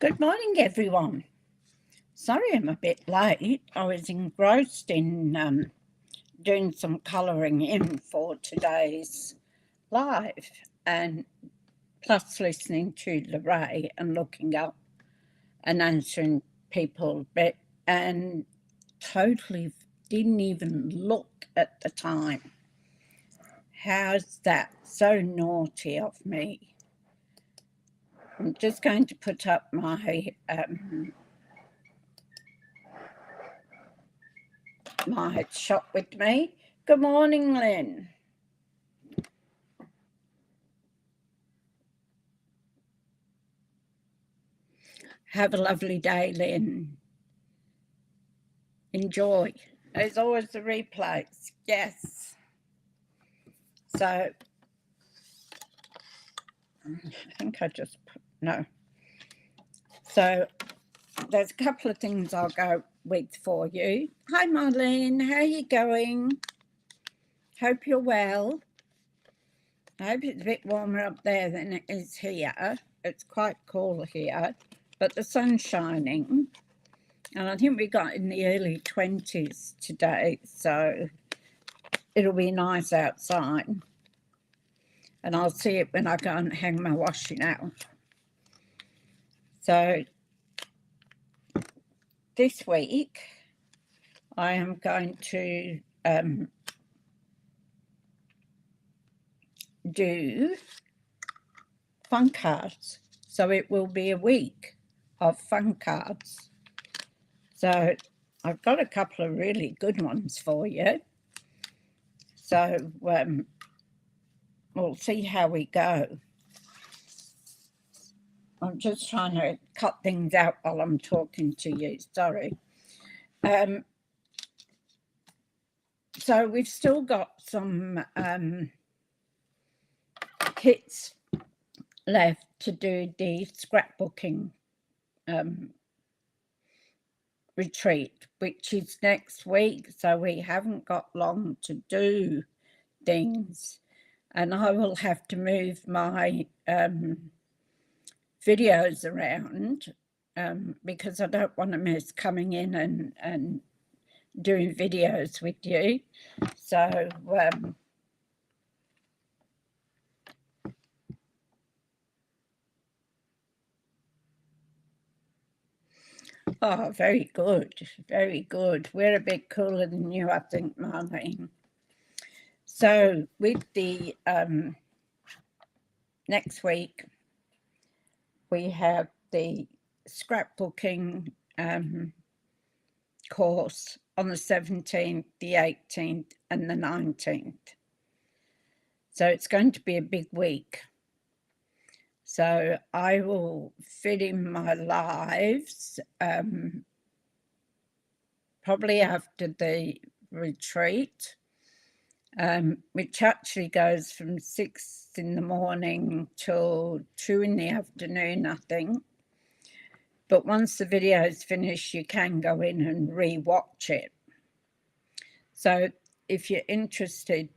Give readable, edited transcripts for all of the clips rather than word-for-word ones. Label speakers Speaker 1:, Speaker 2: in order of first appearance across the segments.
Speaker 1: Good morning, everyone. Sorry I'm a bit late. I was engrossed in doing some colouring in for today's live, and plus listening to Lorraine and looking up and answering people, and totally didn't even look at the time. How's that? So naughty of me. I'm just going to put up my my shop with me. Good morning, Lynn. Have a lovely day, Lynn. Enjoy. There's always the replays. Yes. So, I think I just put, no. So, there's a couple of things I'll go with for you. Hi, Marlene. How are you going? Hope you're well. I hope it's a bit warmer up there than it is here. It's quite cool here, but the sun's shining. And I think we got in the early 20s today, so it'll be nice outside. And I'll see it when I go and hang my washing out. So this week, I am going to do fun cards. So it will be a week of fun cards. So I've got a couple of really good ones for you. So we'll see how we go. I'm just trying to cut things out while I'm talking to you. Sorry. So we've still got some kits left to do the scrapbooking retreat, which is next week. So we haven't got long to do things. And I will have to move my videos around because I don't want to miss coming in and doing videos with you. So oh, very good, very good. We're a bit cooler than you, I think, Marlene. So with the next week, we have the scrapbooking course on the 17th, the 18th, and the 19th. So it's going to be a big week. So I will fit in my lives probably after the retreat, which actually goes from 6 in the morning till 2 in the afternoon, I think. But once the video is finished, you can go in and re-watch it. So if you're interested,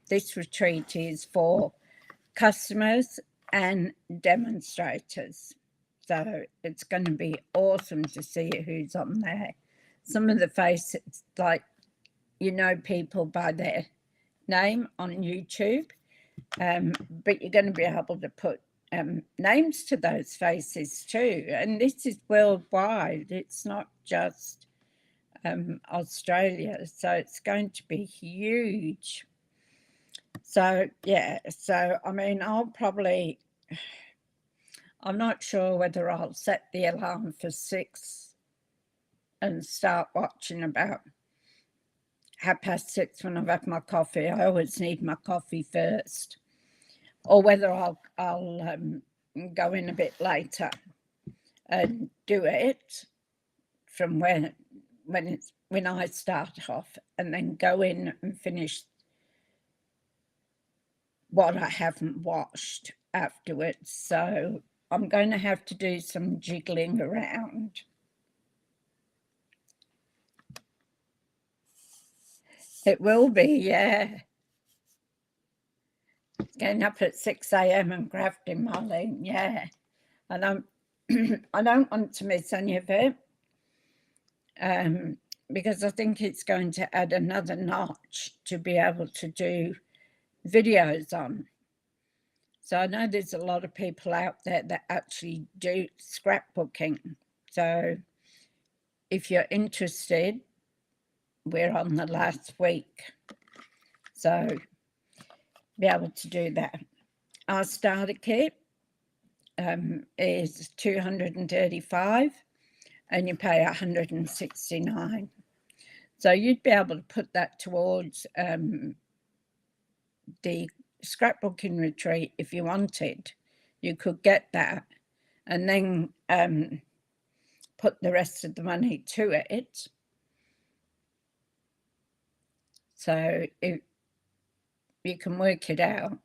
Speaker 1: this retreat is for customers and demonstrators. So it's going to be awesome to see who's on there. Some of the faces, like, you know, people by their name on YouTube, but you're going to be able to put names to those faces too. And this is worldwide. It's not just Australia. So it's going to be huge. So, yeah. So, I mean, I'm not sure whether I'll set the alarm for 6 and start watching about 6:30 when I've had my coffee. I always need my coffee first. Or whether I'll go in a bit later and do it from when I start off, and then go in and finish what I haven't watched afterwards. So I'm going to have to do some jiggling around. It will be, yeah. Getting up at 6 a.m. and grafting, Marlene, yeah. And I don't want to miss any of it, because I think it's going to add another notch to be able to do videos on. So I know there's a lot of people out there that actually do scrapbooking. So if you're interested, we're on the last week. So be able to do that. Our starter kit is $235 and you pay $169. So you'd be able to put that towards the scrapbooking retreat if you wanted. You could get that and then put the rest of the money to it. So you can work it out.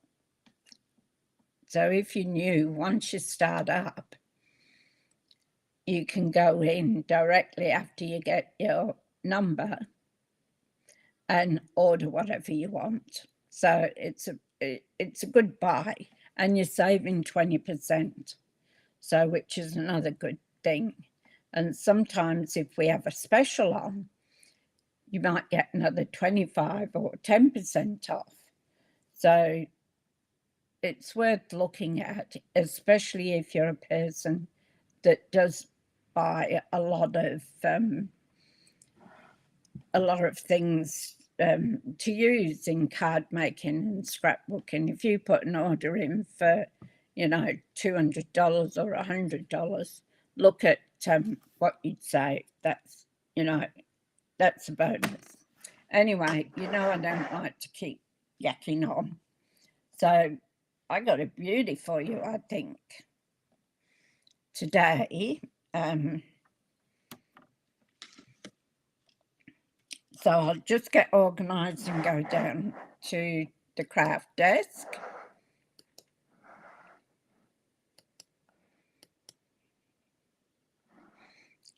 Speaker 1: So if you knew, once you start up, you can go in directly after you get your number and order whatever you want. So it's a good buy, and you're saving 20%. So which is another good thing. And sometimes if we have a special on, you might get another 25 or 10% off. So it's worth looking at, especially if you're a person that does buy a lot of things to use in card making and scrapbooking. If you put an order in for, $200 or $100, look at what you'd say. That's, that's a bonus. Anyway, I don't like to keep yakking on. So I got a beauty for you, I think, today. So I'll just get organised and go down to the craft desk.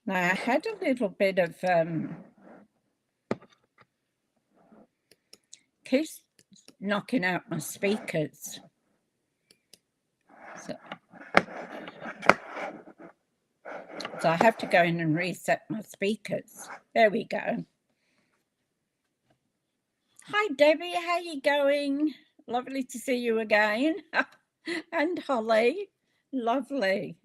Speaker 1: Now, I had a little bit of keeps knocking out my speakers. So I have to go in and reset my speakers. There we go. Hi, Debbie. How you going? Lovely to see you again. And Holly. Lovely.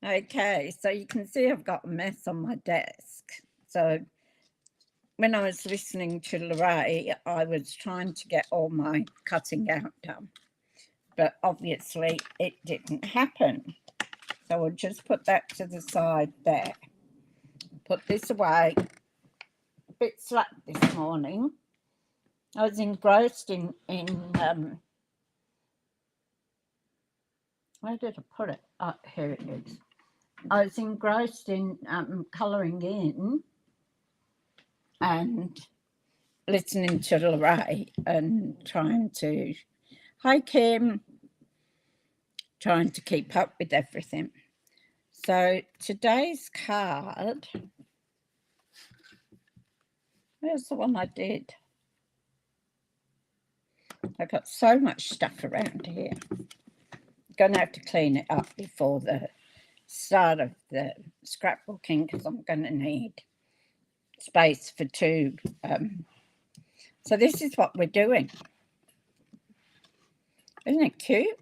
Speaker 1: Okay, so you can see I've got a mess on my desk. So when I was listening to Lorraine, I was trying to get all my cutting out done. But obviously it didn't happen. So we'll just put that to the side there. Put this away. A bit slack this morning. I was engrossed in where did I put it? Oh, here it is. I was engrossed in colouring in and listening to Lorraine and trying to, hi Kim, trying to keep up with everything. So today's card, where's the one I did? I've got so much stuff around here. Going to have to clean it up before the start of the scrapbooking because I'm going to need space for two. So this is what we're doing. Isn't it cute?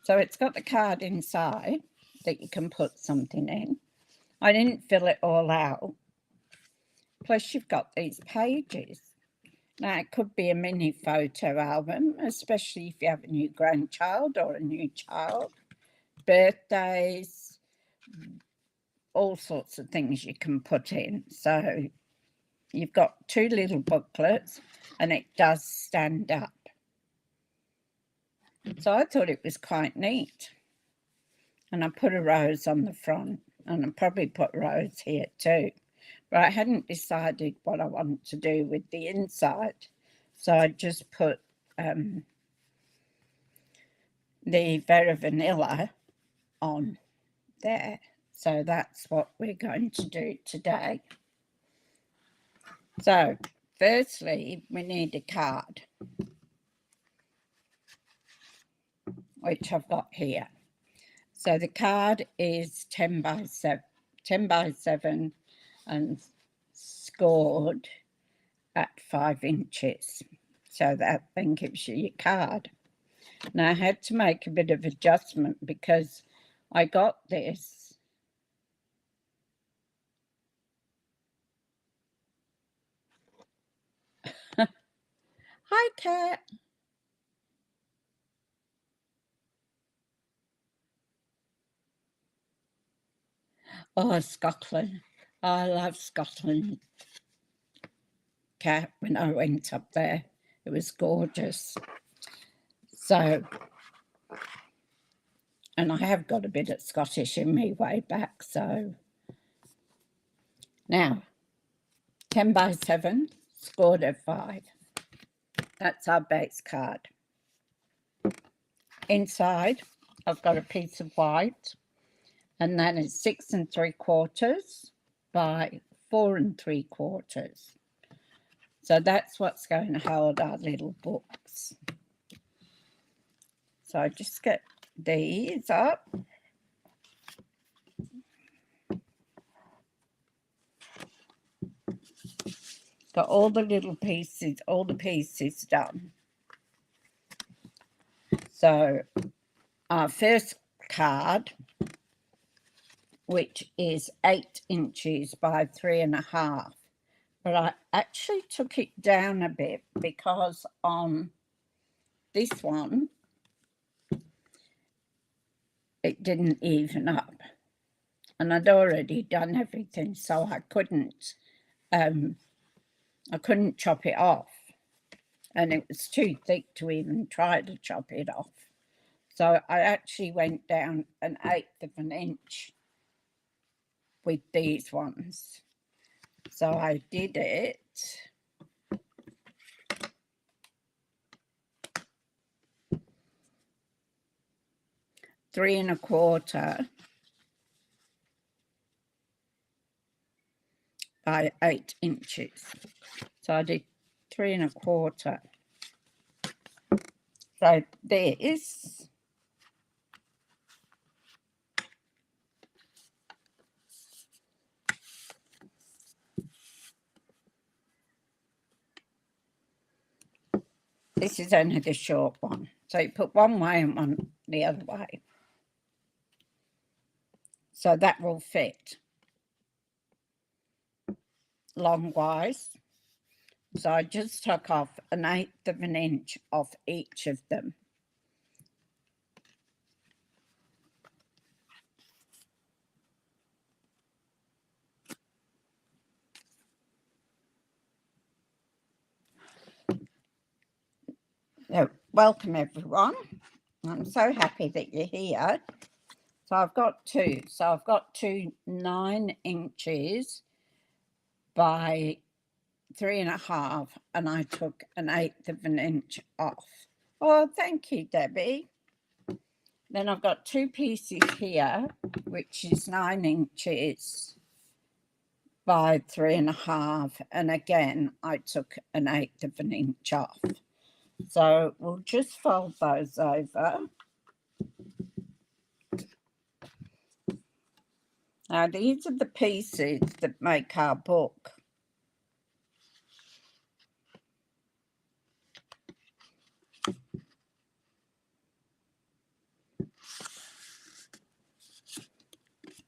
Speaker 1: So it's got the card inside that you can put something in. I didn't fill it all out. Plus you've got these pages. Now it could be a mini photo album, especially if you have a new grandchild or a new child. Birthdays, all sorts of things you can put in. So you've got two little booklets and it does stand up. So I thought it was quite neat. And I put a rose on the front and I probably put a rose here too. But I hadn't decided what I want to do with the inside. So I just put the Vera Vanilla on there. So that's what we're going to do today. So firstly, we need a card, which I've got here. So the card is 10 by 7 and scored at 5 inches. So that then gives you your card. Now I had to make a bit of adjustment because I got this Hi, Cat. Oh, Scotland. I love Scotland. Cat, when I went up there, it was gorgeous. So, and I have got a bit of Scottish in me way back. So now, 10 by 7, scored at 5. That's our base card. Inside, I've got a piece of white, and that is 6 3/4 by 4 3/4. So that's what's going to hold our little books. So I just get these up. Got all the little pieces, all the pieces done. So our first card, which is 8 inches by 3.5. But I actually took it down a bit because on this one, it didn't even up. And I'd already done everything, so I couldn't chop it off. And it was too thick to even try to chop it off. So I actually went down 1/8 of an inch with these ones. So I did it. Three and a quarter by 8 inches. So I did 3 1/4. So this is only the short one. So you put one way and one the other way. So that will fit longwise. So I just took off 1/8 of an inch off each of them. So welcome everyone. I'm so happy that you're here. So I've got two. So I've got two 9 inches by 3.5, and I took 1/8 of an inch off. Oh, thank you, Debbie. Then I've got two pieces here, which is 9 inches by 3.5, and again I took 1/8 of an inch off. So we'll just fold those over. Now these are the pieces that make our book.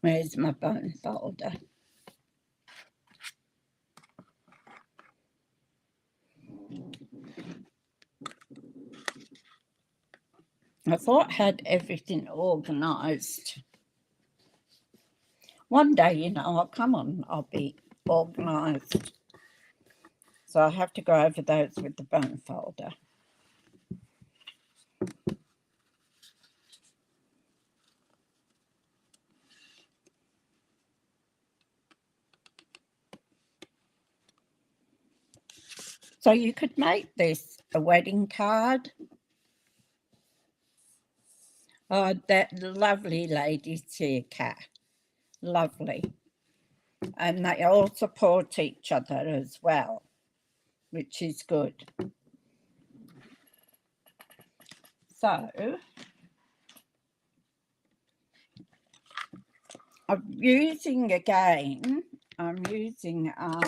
Speaker 1: Where's my bone folder? I thought I had everything organised. One day, you know, I'll come on, I'll be organised. So I have to go over those with the bone folder. So you could make this a wedding card. Oh, that lovely ladies here, Kat. Lovely. And they all support each other as well, which is good. So I'm using our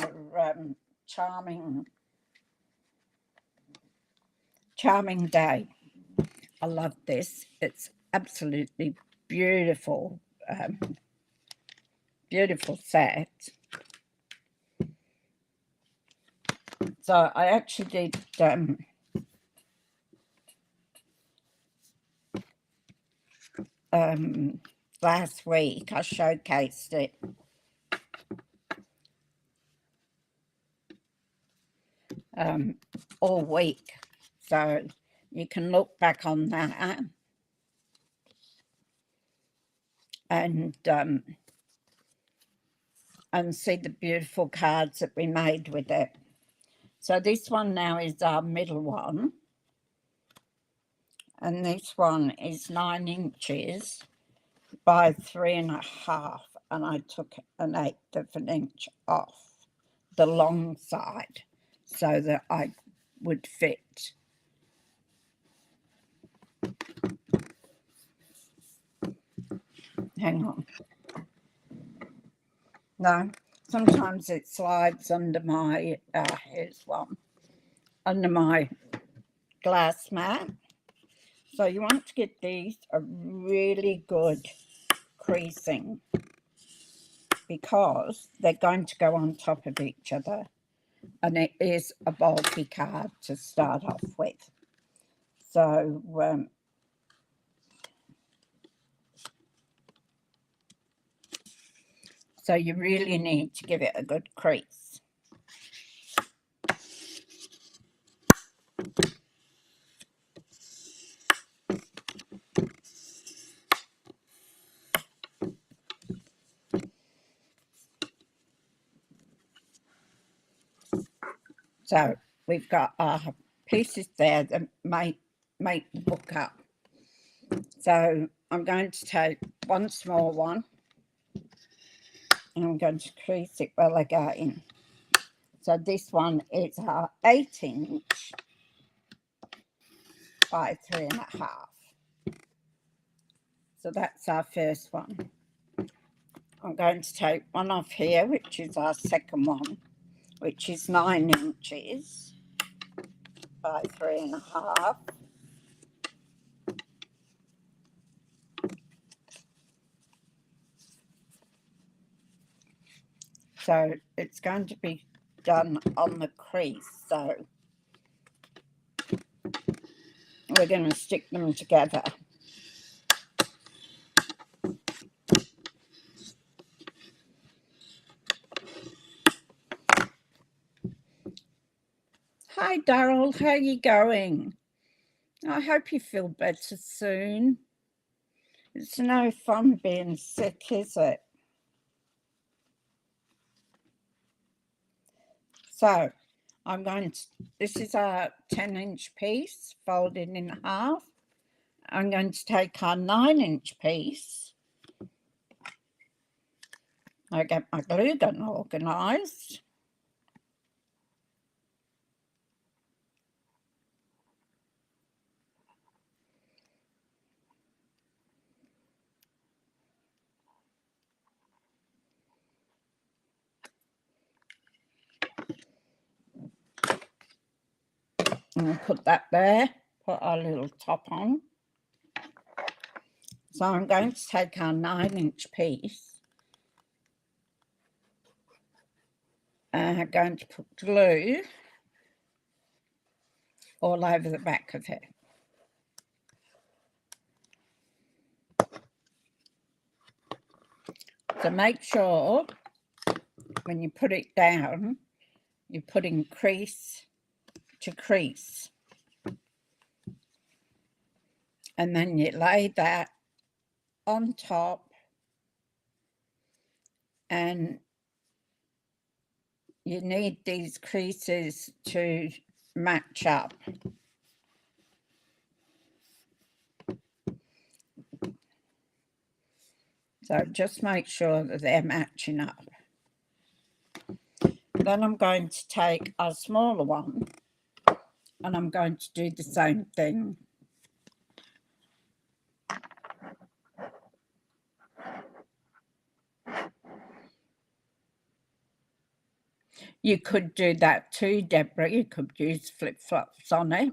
Speaker 1: Charming Day. I love this. It's absolutely beautiful, beautiful set. So I actually did last week. I showcased it. All week, so you can look back on that and see the beautiful cards that we made with it. So this one now is our middle one, and this one is 9 inches by 3.5, and I took 1/8 of an inch off the long side so that I would fit. Hang on. No, sometimes it slides under my, here's one, under my glass mat. So you want to get these a really good creasing because they're going to go on top of each other, and it is a bulky card to start off with. So you really need to give it a good crease. So we've got our pieces there that make the book up. So I'm going to take one small one and I'm going to crease it well again. So this one is our 8 inch by 3.5. So that's our first one. I'm going to take one off here, which is our second one, which is 9 inches by 3.5. So it's going to be done on the crease. So we're going to stick them together. Hi, Daryl. How are you going? I hope you feel better soon. It's no fun being sick, is it? So I'm going to, this is our 10-inch piece folded in half. I'm going to take our 9-inch piece. I get my glue gun organised. And we'll put that there, put our little top on. So I'm going to take our 9-inch piece and I'm going to put glue all over the back of it. So make sure when you put it down, you're putting crease to crease. And then you lay that on top and you need these creases to match up. So just make sure that they're matching up. Then I'm going to take a smaller one and I'm going to do the same thing. You could do that too, Deborah. You could use flip-flops on it.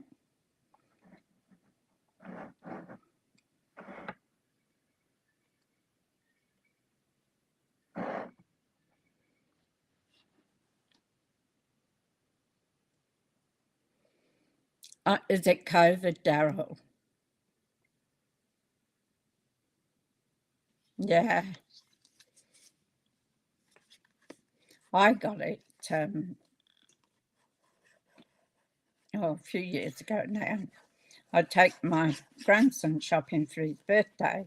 Speaker 1: Is it COVID, Daryl? Yeah. I got it a few years ago now. I take my grandson shopping for his birthday.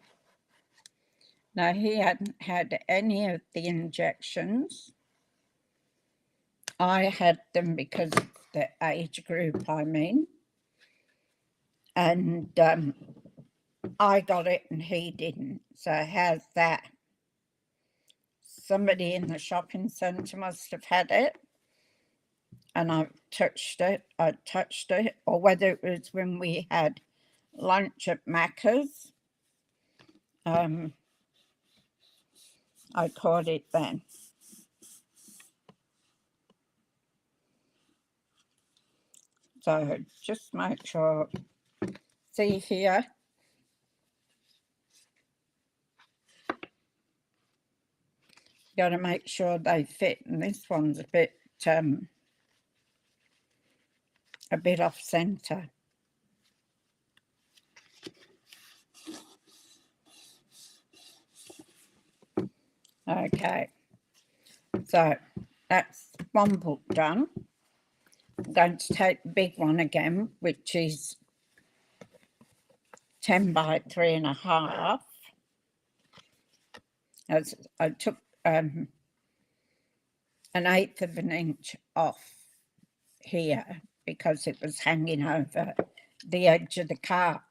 Speaker 1: Now, he hadn't had any of the injections. I had them because of the age group I'm in. And I got it and he didn't. So how's that? Somebody in the shopping centre must have had it. And I touched it, or whether it was when we had lunch at Macca's. I caught it then. So just make sure, see here, got to make sure they fit, and this one's a bit off centre. Okay, so that's one book done. I'm going to take the big one again, which is 10 by 3.5. As I took an 1/8 of an inch off here because it was hanging over the edge of the cart.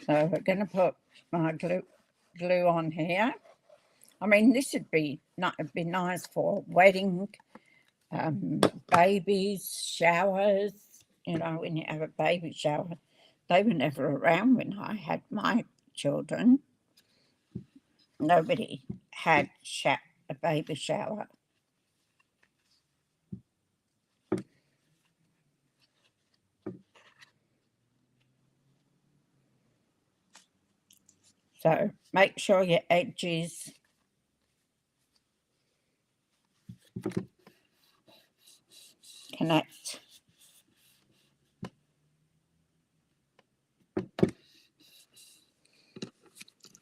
Speaker 1: So we're going to put my glue on here. I mean, this would be nice for wedding, babies, showers. You know, when you have a baby shower, they were never around when I had my children. Nobody had a baby shower. So make sure your edges connect.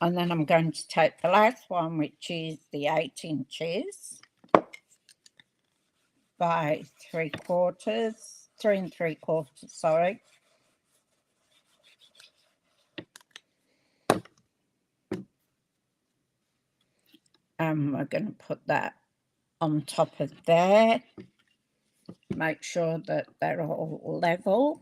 Speaker 1: And then I'm going to take the last one, which is the 8 inches by 3 3/3, sorry. And we're going to put that on top of there. Make sure that they're all level.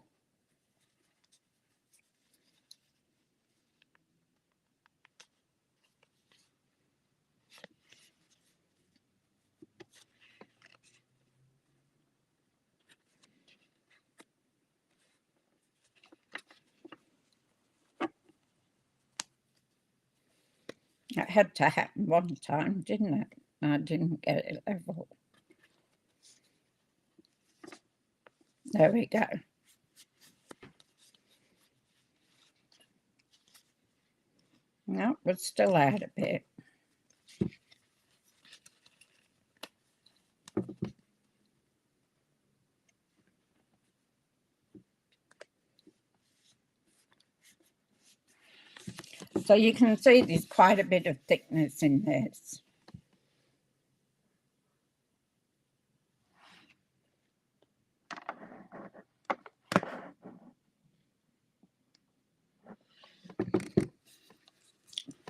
Speaker 1: It had to happen one time, didn't it? I didn't get it level. There we go. No, we're still out a bit. So you can see there's quite a bit of thickness in this.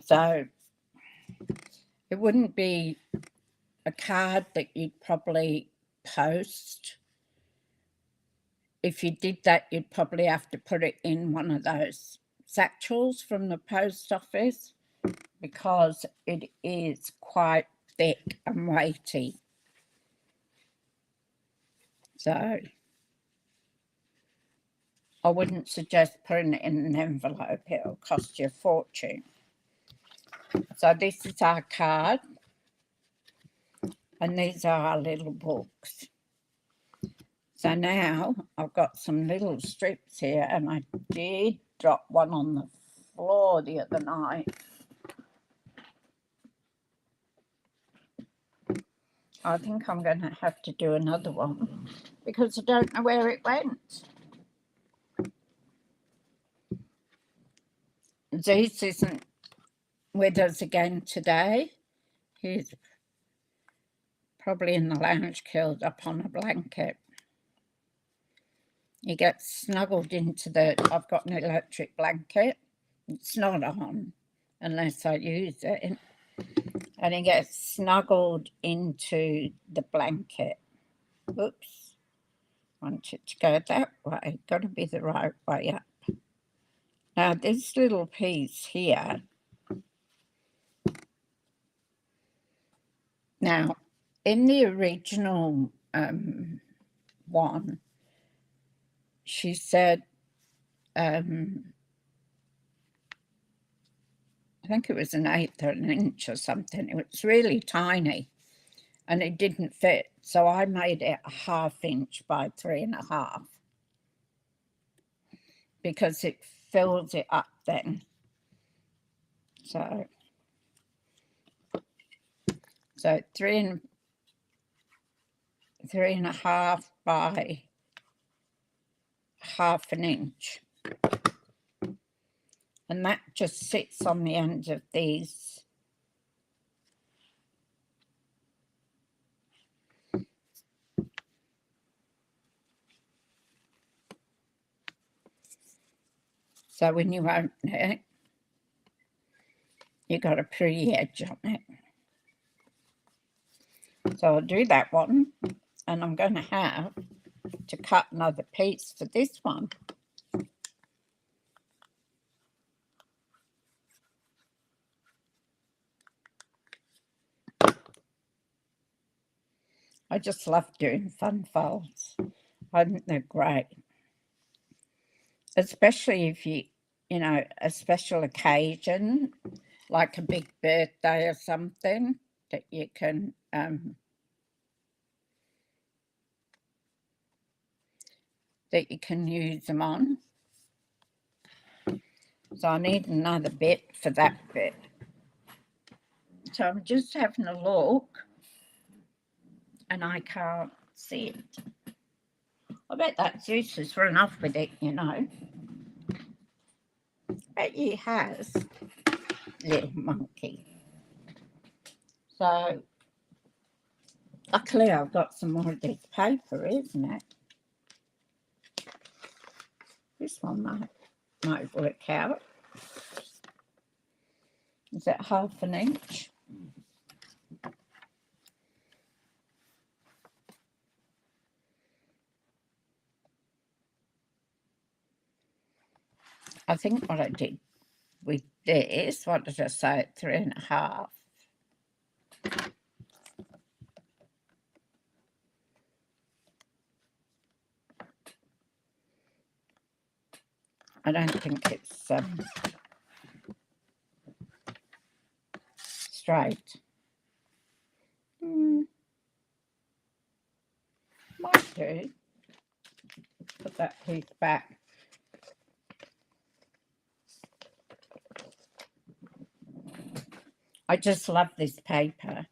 Speaker 1: So it wouldn't be a card that you'd probably post. If you did that, you'd probably have to put it in one of those satchels from the post office because it is quite thick and weighty. So I wouldn't suggest putting it in an envelope. It'll cost you a fortune. So this is our card, and these are our little books. So now I've got some little strips here, and I did drop one on the floor the other night. I think I'm going to have to do another one because I don't know where it went. Deeks isn't with us again today. He's probably in the lounge curled up on a blanket. He gets snuggled into I've got an electric blanket. It's not on unless I use it. And he gets snuggled into the blanket. Oops. Want it to go that way. Got to be the right way up. Now, this little piece here. Now, in the original one, she said, I think it was an eighth or an inch or something. It was really tiny and it didn't fit. So I made it a 1/2 inch by 3.5 because it fills it up then. So 3.5 by 1/2 inch. And that just sits on the end of these. So when you open it, you got a pretty edge on it. So I'll do that one, and I'm going to have to cut another piece for this one. I just love doing fun folds. I think they're great. Especially if you know, a special occasion, like a big birthday or something, that you can use them on. So I need another bit for that bit. So I'm just having a look and I can't see it. I bet that Zeus has run off with it, you know. I bet he has, little monkey. So luckily I've got some more of this paper, isn't it? This one might work out. Is it 1/2 inch? I think what I did with this, what did I say, 3.5. I don't think it's straight. Might do. Put that piece back. I just love this paper.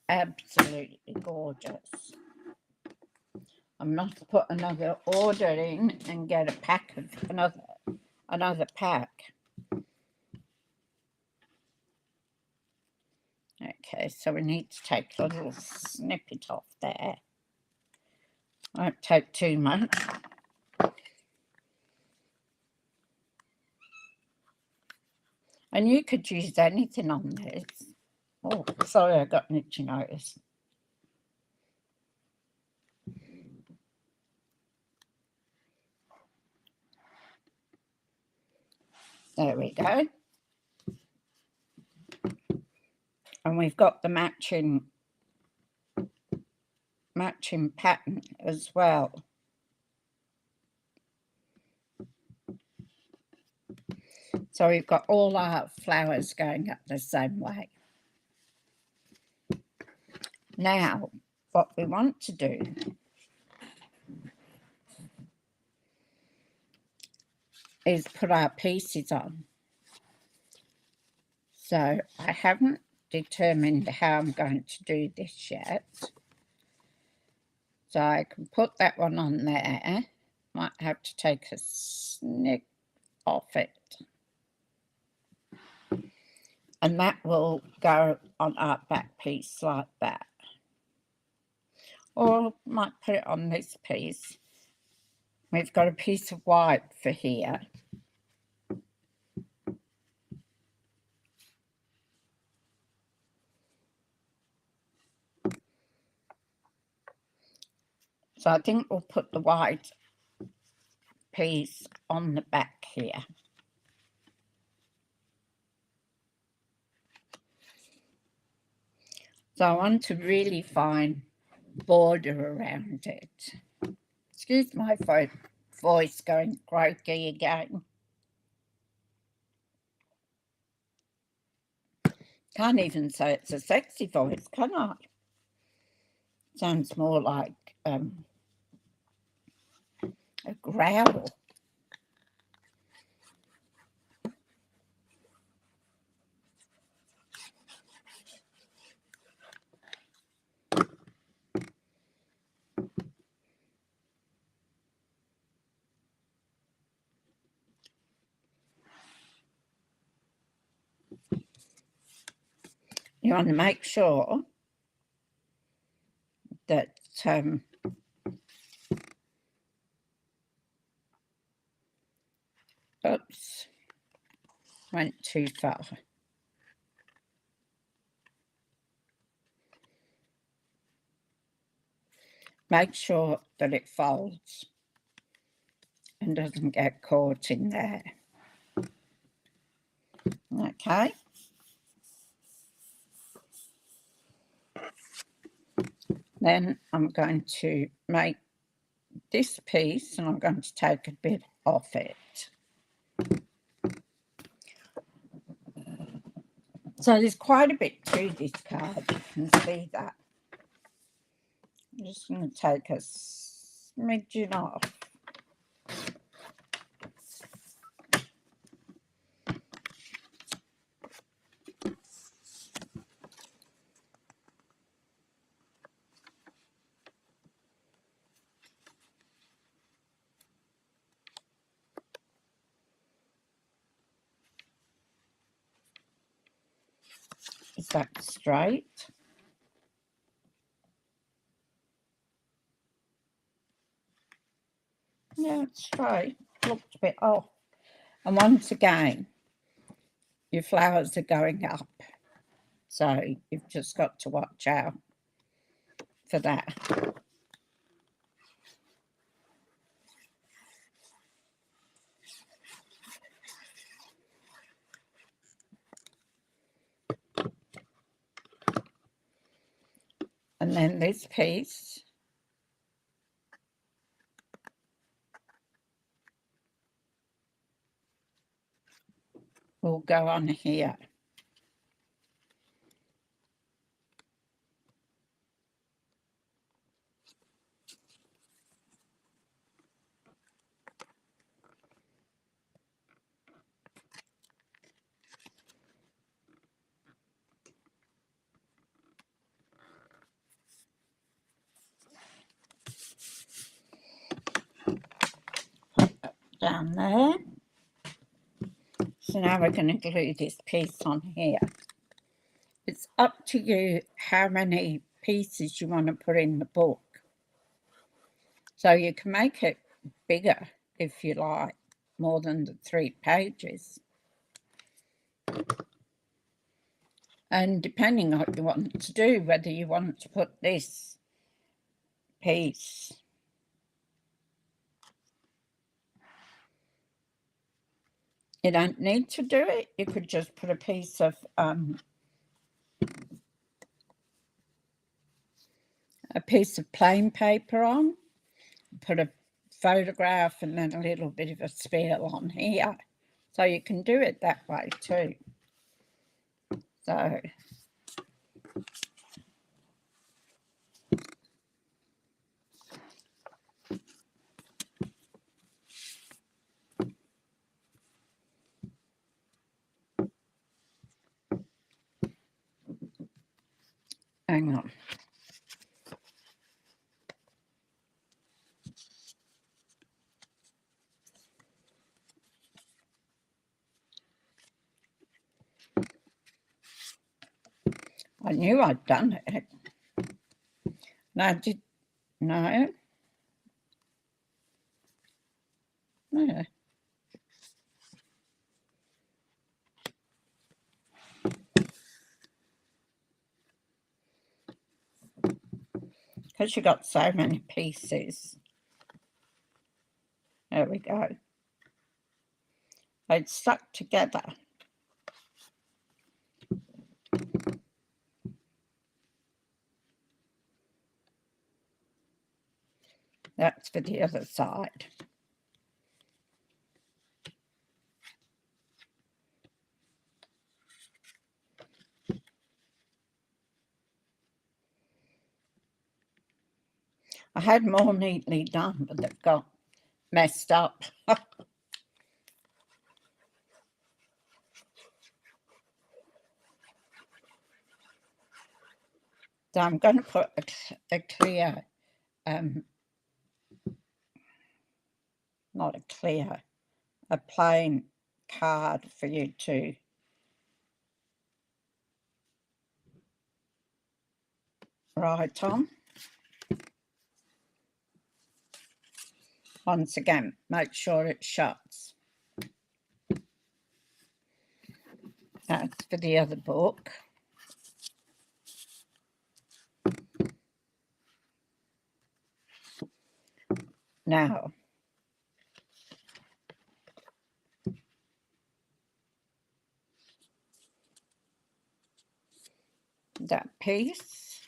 Speaker 1: Absolutely gorgeous. I must put another order in and get a pack of another pack. Okay, so we need to take a little snippet off there. Won't take too much. And you could use anything on this. Oh, sorry, I got an itchy nose. There we go. And we've got the matching pattern as well. So we've got all our flowers going up the same way. Now, what we want to do is put our pieces on. So I haven't determined how I'm going to do this yet. So I can put that one on there. Might have to take a snip off it. And that will go on our back piece like that. Or might put it on this piece. We've got a piece of white for here. So I think we'll put the white piece on the back here. So I want a really fine border around it. Excuse my voice going croaky again. Can't even say it's a sexy voice, can I? Sounds more like a growl. You want to make sure that oops, went too far. Make sure that it folds and doesn't get caught in there. Okay. Then I'm going to make this piece and I'm going to take a bit off it. So there's quite a bit to this card, you can see that. I'm just going to take a smidgen off. Is that straight? Yeah, it's straight. Looked a bit off. And once again, your flowers are going up. So you've just got to watch out for that. And then this piece will go on here. Down there. So now we're going to glue this piece on here. It's up to you how many pieces you want to put in the book. So you can make it bigger if you like, more than the 3 pages. And depending on what you want to do, whether you want to put this piece you don't need to do it. You could just put a piece of plain paper on, put a photograph and then a little bit of a spiel on here, So you can do it that way too. So hang on. I knew I'd done it. No, no. No. Because you got so many pieces. There we go. They'd stuck together. That's for the other side. I had more neatly done, but they've got messed up. So I'm going to put a clear, not a clear, a plain card for you to write on. Once again, make sure it shuts. That's for the other book. Now, that piece,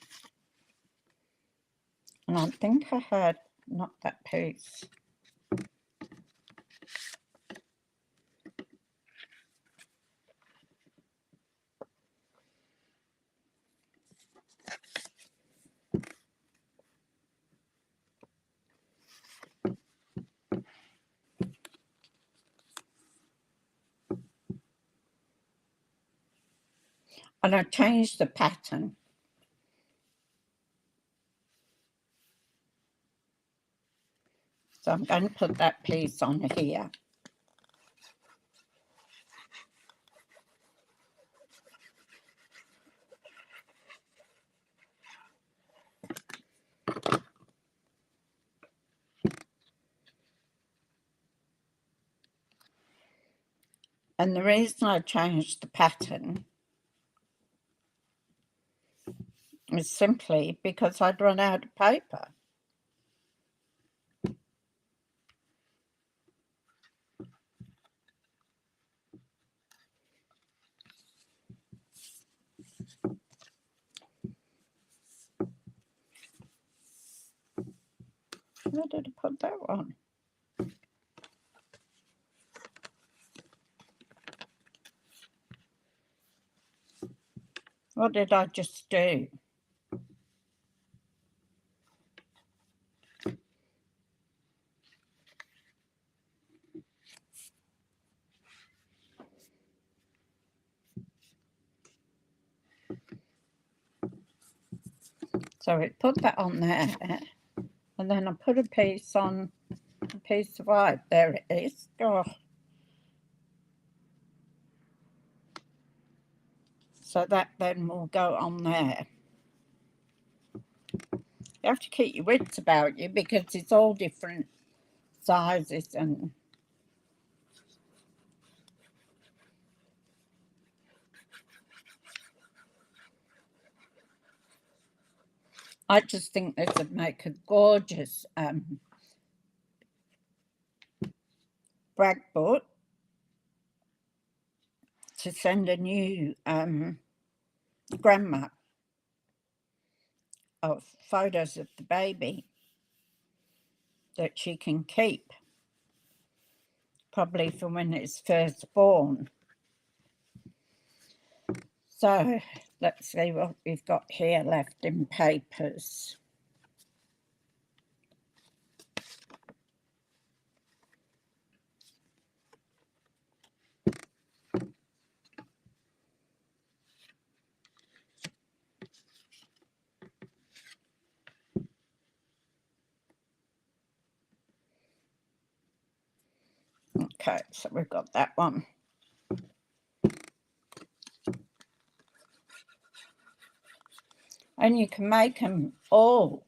Speaker 1: and I think I had not that piece. And I changed the pattern. So I'm going to put that piece on here. And the reason I changed the pattern is simply because I'd run out of paper. Where did I put that one? What did I just do? So it put that on there, and then I put a piece on a piece of white. There it is. Oh. So that then will go on there. You have to keep your wits about you because it's all different sizes and I just think this would make a gorgeous brag book to send a new grandma of photos of the baby that she can keep. probably from when it's first born. So let's see what we've got here left in papers. Okay, so we've got that one. And you can make them all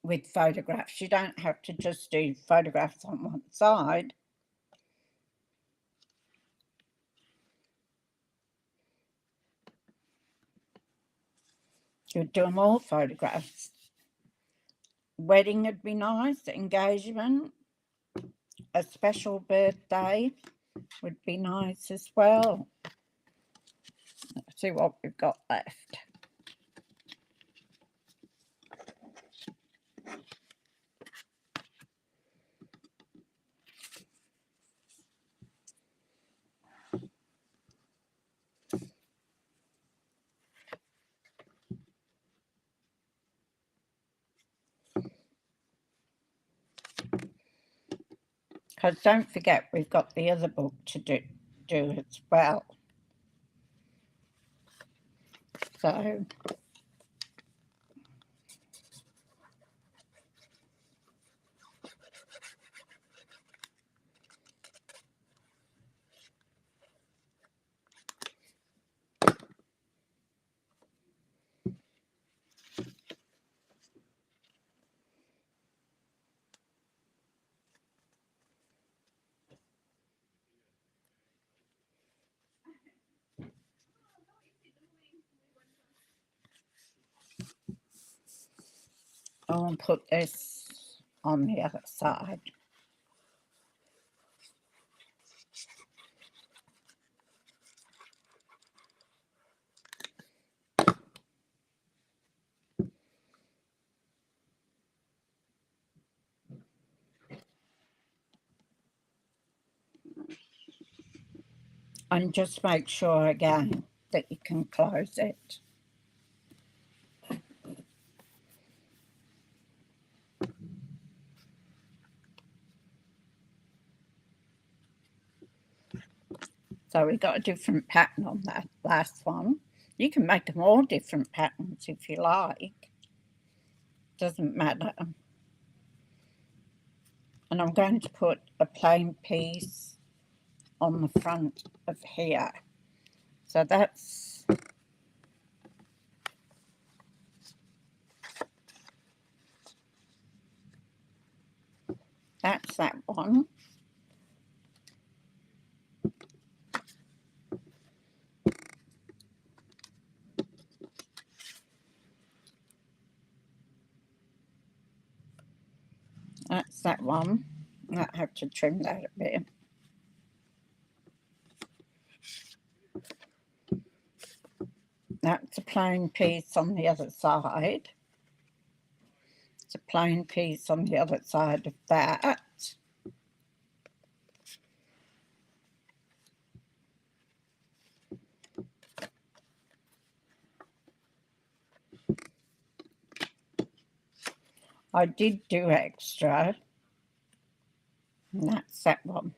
Speaker 1: with photographs. You don't have to just do photographs on one side. You'd do them all photographs. Wedding would be nice, engagement, a special birthday would be nice as well. Let's see what we've got left. Because don't forget, we've got the other book to do as well. So I'll put this on the other side. And just make sure again that you can close it. So we got a different pattern on that last one. You can make them all different patterns if you like. Doesn't matter. And I'm going to put a plain piece on the front of here. So that's that one. That's that one. I have to trim that a bit. That's a plain piece on the other side. It's a plain piece on the other side of that. I did do extra, and that's that one.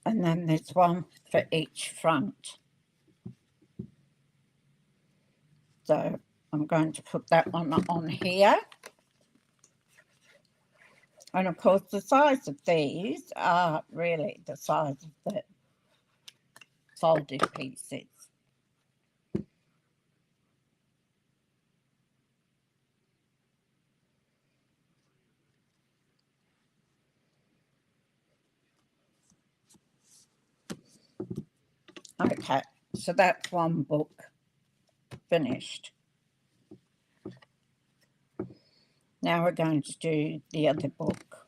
Speaker 1: And then there's one for each front. So I'm going to put that one on here. And of course, the size of these are really the size of the folded pieces. Okay, so that's one book finished. Now we're going to do the other book.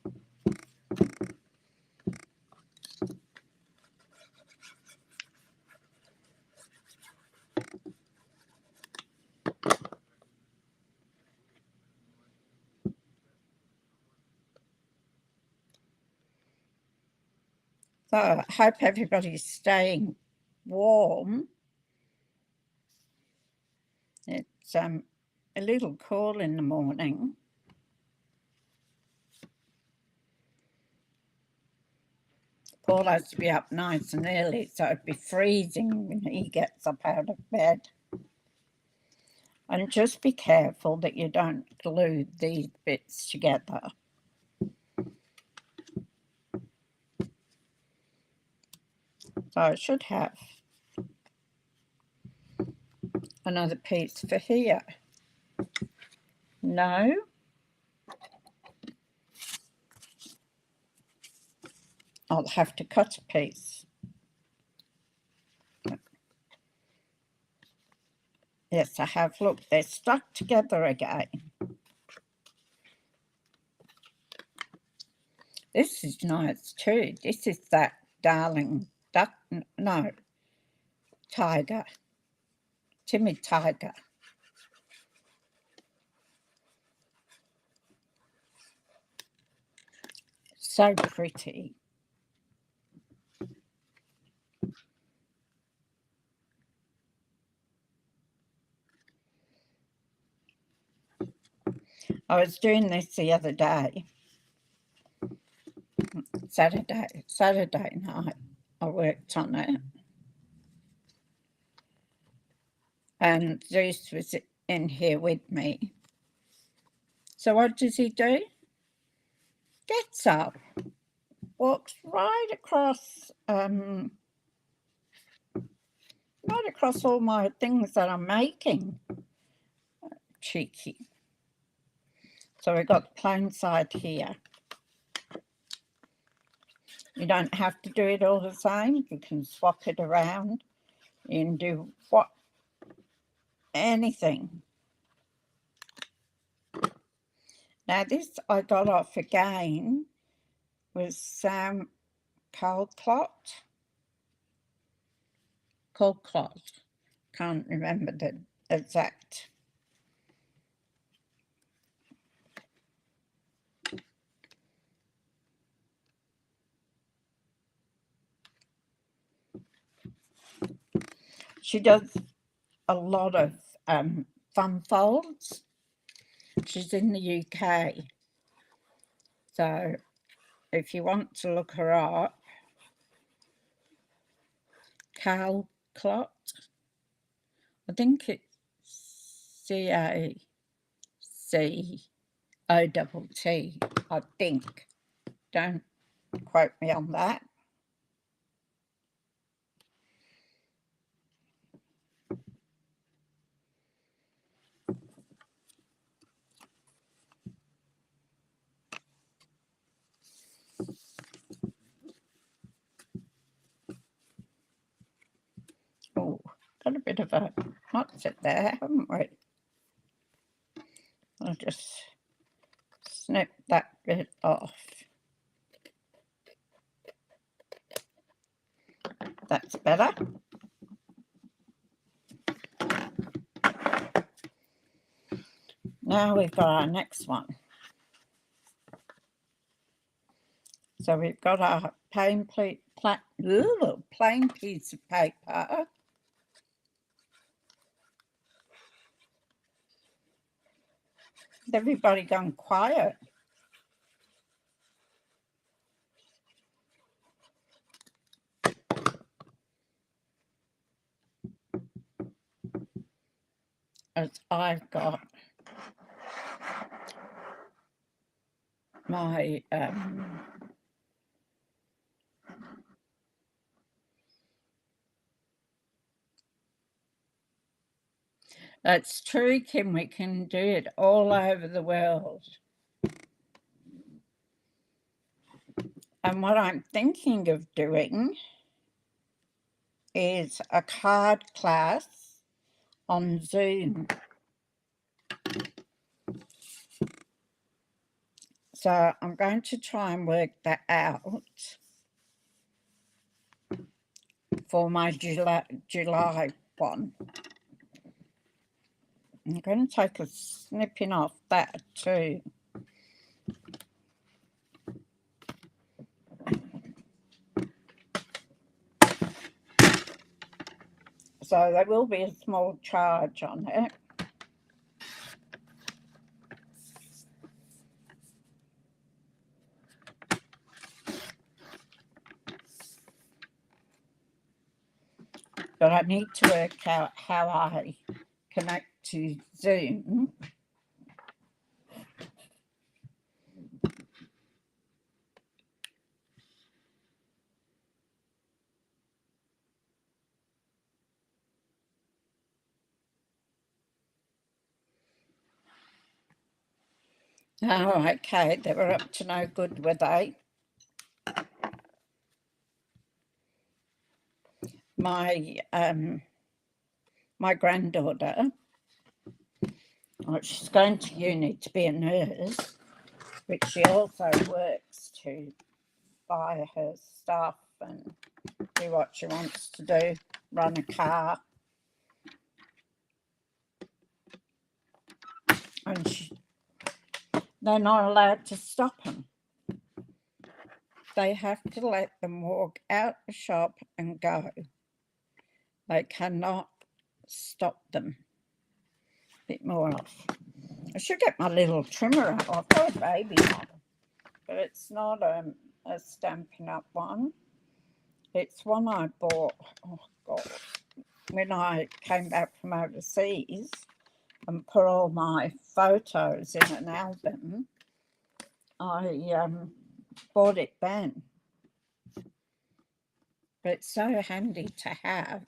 Speaker 1: So I hope everybody's staying warm. It's a little cool in the morning. Paul has to be up nice and early, so it'd be freezing when he gets up out of bed. And just be careful that you don't glue these bits together. So I should have another piece for here. No. I'll have to cut a piece. Yes, I have. Look, they're stuck together again. This is nice too. This is that darling duck. No, tiger. Timid tiger. So pretty. I was doing this the other day. Saturday night, I worked on it. And Zeus was in here with me. So what does he do? Gets up, walks right across all my things that I'm making. Cheeky. So we've got the plain side here. You don't have to do it all the same. You can swap it around. You can do anything. Now this I got off again with Sam Colclot. Can't remember the exact. She does a lot of fun folds. She's in the UK. So if you want to look her up, Colclot. I think it's CACOTT, I think. Don't quote me on that. Oh, got a bit of a upset there, haven't we? I'll just snip that bit off. That's better. Now we've got our next one. So we've got our plain piece of paper. Has everybody gone quiet? As I've got my that's true, Kim. We can do it all over the world. And what I'm thinking of doing is a card class on Zoom. So I'm going to try and work that out for my July one. I'm going to take a snipping off that too. So there will be a small charge on it. But I need to work out how I connect to Zoom. Oh, okay, they were up to no good, were they? My granddaughter, she's going to uni to be a nurse, but she also works to buy her stuff and do what she wants to do, run a car. And they're not allowed to stop them. They have to let them walk out the shop and go. They cannot stop them. A bit more off. I should get my little trimmer out. I've got a baby one, but it's not a Stampin' Up one. It's one I bought, oh God, when I came back from overseas and put all my photos in an album. I bought it then. But it's so handy to have.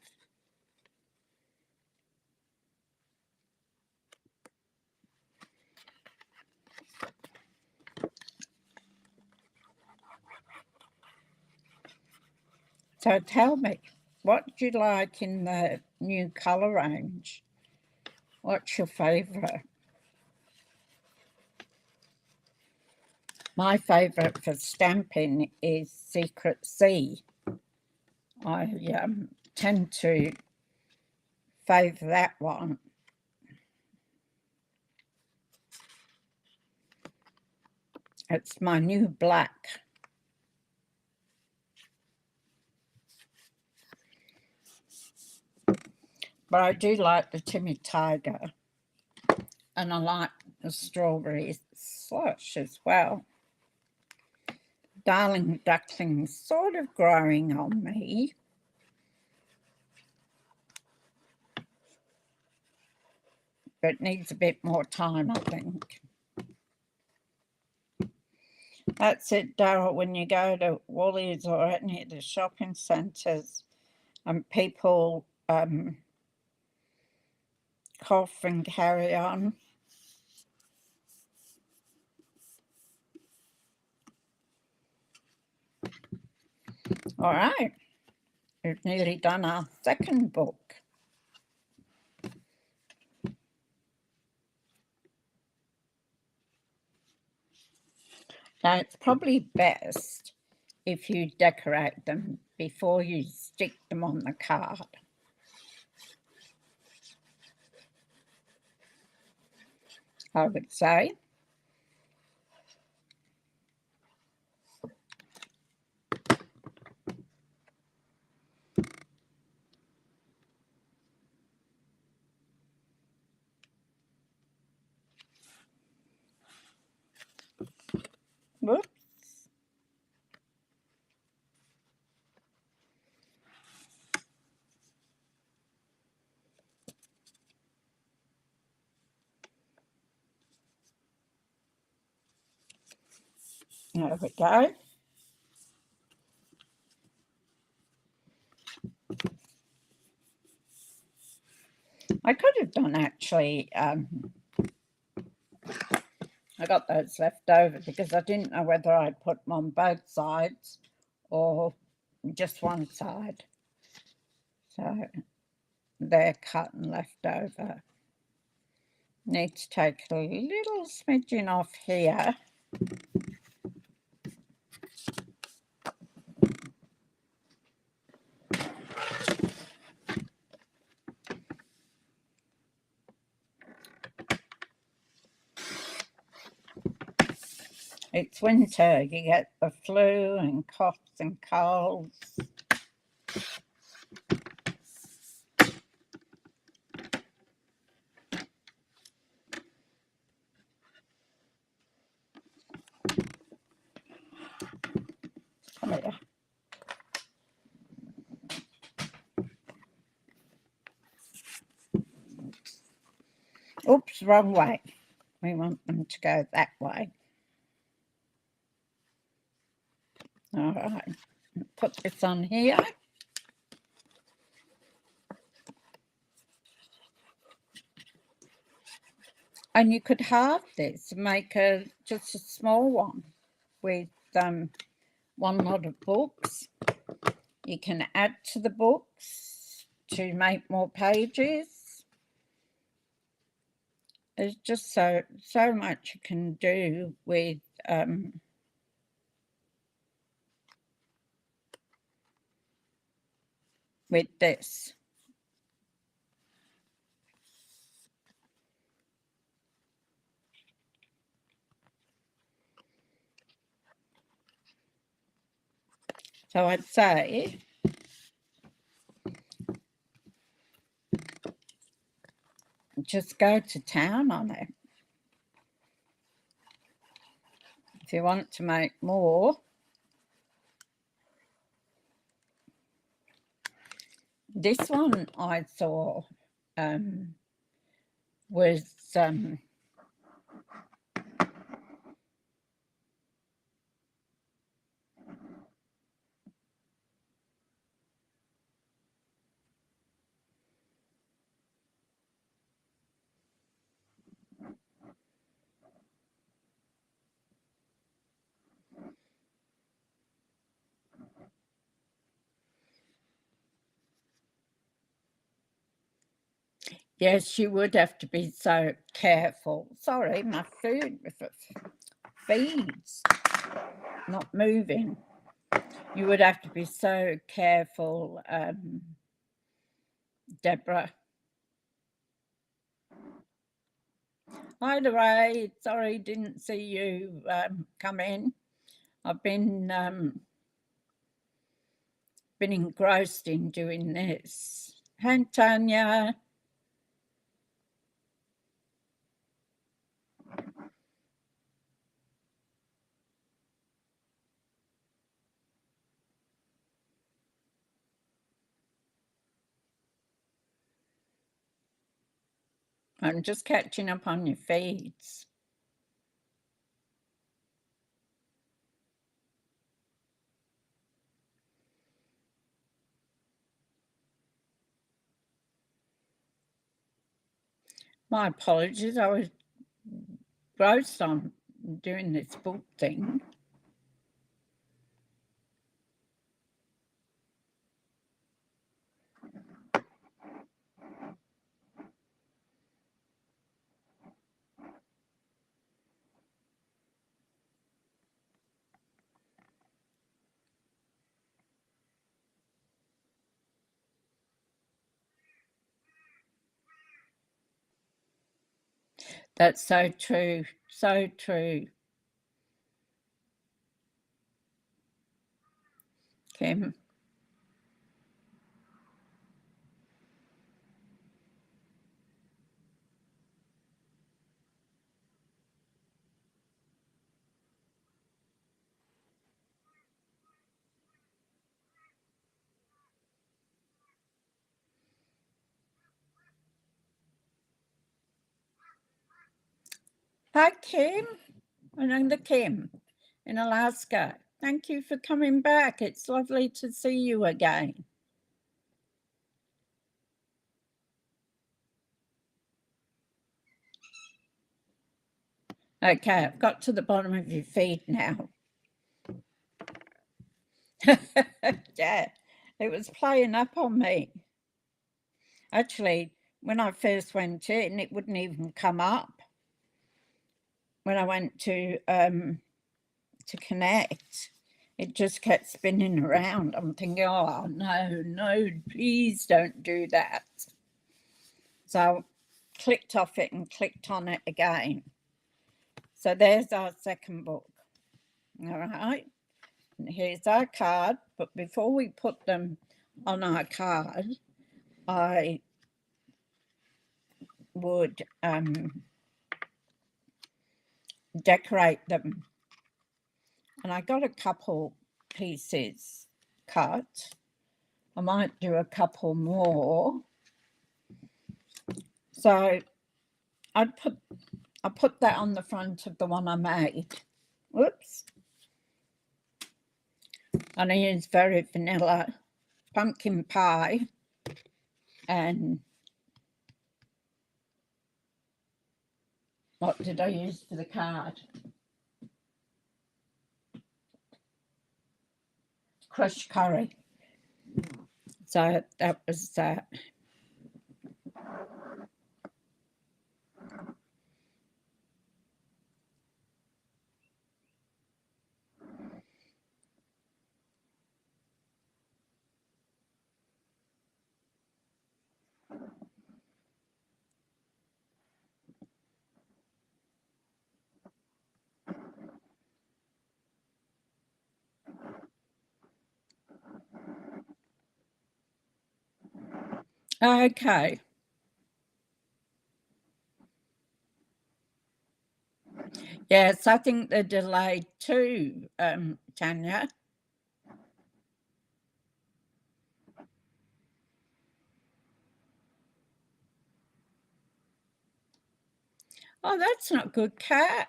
Speaker 1: So tell me, what do you like in the new colour range? What's your favourite? My favourite for Stampin' is Secret Sea. I tend to favour that one. It's my new black. But I do like the Timid Tiger. And I like the strawberry slush as well. Darling Duckling's sort of growing on me. But needs a bit more time, I think. That's it, Daryl, when you go to Woolies or any of the shopping centres and people cough and carry on. All right, we've nearly done our second book. Now, it's probably best if you decorate them before you stick them on the card. I would say. Whoops. There we go. I could have done actually, I got those left over because I didn't know whether I'd put them on both sides or just one side. So they're cut and left over. Need to take a little smidgen off here. It's winter, you get the flu and coughs and colds. Oops, wrong way. We want them to go that way. All right, put this on here. And you could halve this and make just a small one with one lot of books. You can add to the books to make more pages. There's just so much you can do with this. So I'd say just go to town on it. If you want to make more, this one I saw was yes, you would have to be so careful. Sorry, my food, if it feeds, not moving. You would have to be so careful, Deborah. Hi, Ray. Sorry, didn't see you come in. I've been engrossed in doing this. Hi, Tanya. I'm just catching up on your feeds. My apologies. I was grossed on doing this book thing. That's so true. So true. Kim. Hi, Kim. Another Kim in Alaska. Thank you for coming back. It's lovely to see you again. Okay, I've got to the bottom of your feed now. Yeah, it was playing up on me. Actually, when I first went in, it wouldn't even come up. When I went to connect, it just kept spinning around. I'm thinking, oh, no, please don't do that. So I clicked off it and clicked on it again. So there's our second book. All right. And here's our card. But before we put them on our card, I would decorate them. And I got a couple pieces cut. I might do a couple more. So I put that on the front of the one I made. Whoops. And I use very vanilla pumpkin pie and what did I use for the card? Crushed curry. So that was that. Okay. Yes, I think they're delayed too, Tanya. Oh, that's not good, Cat.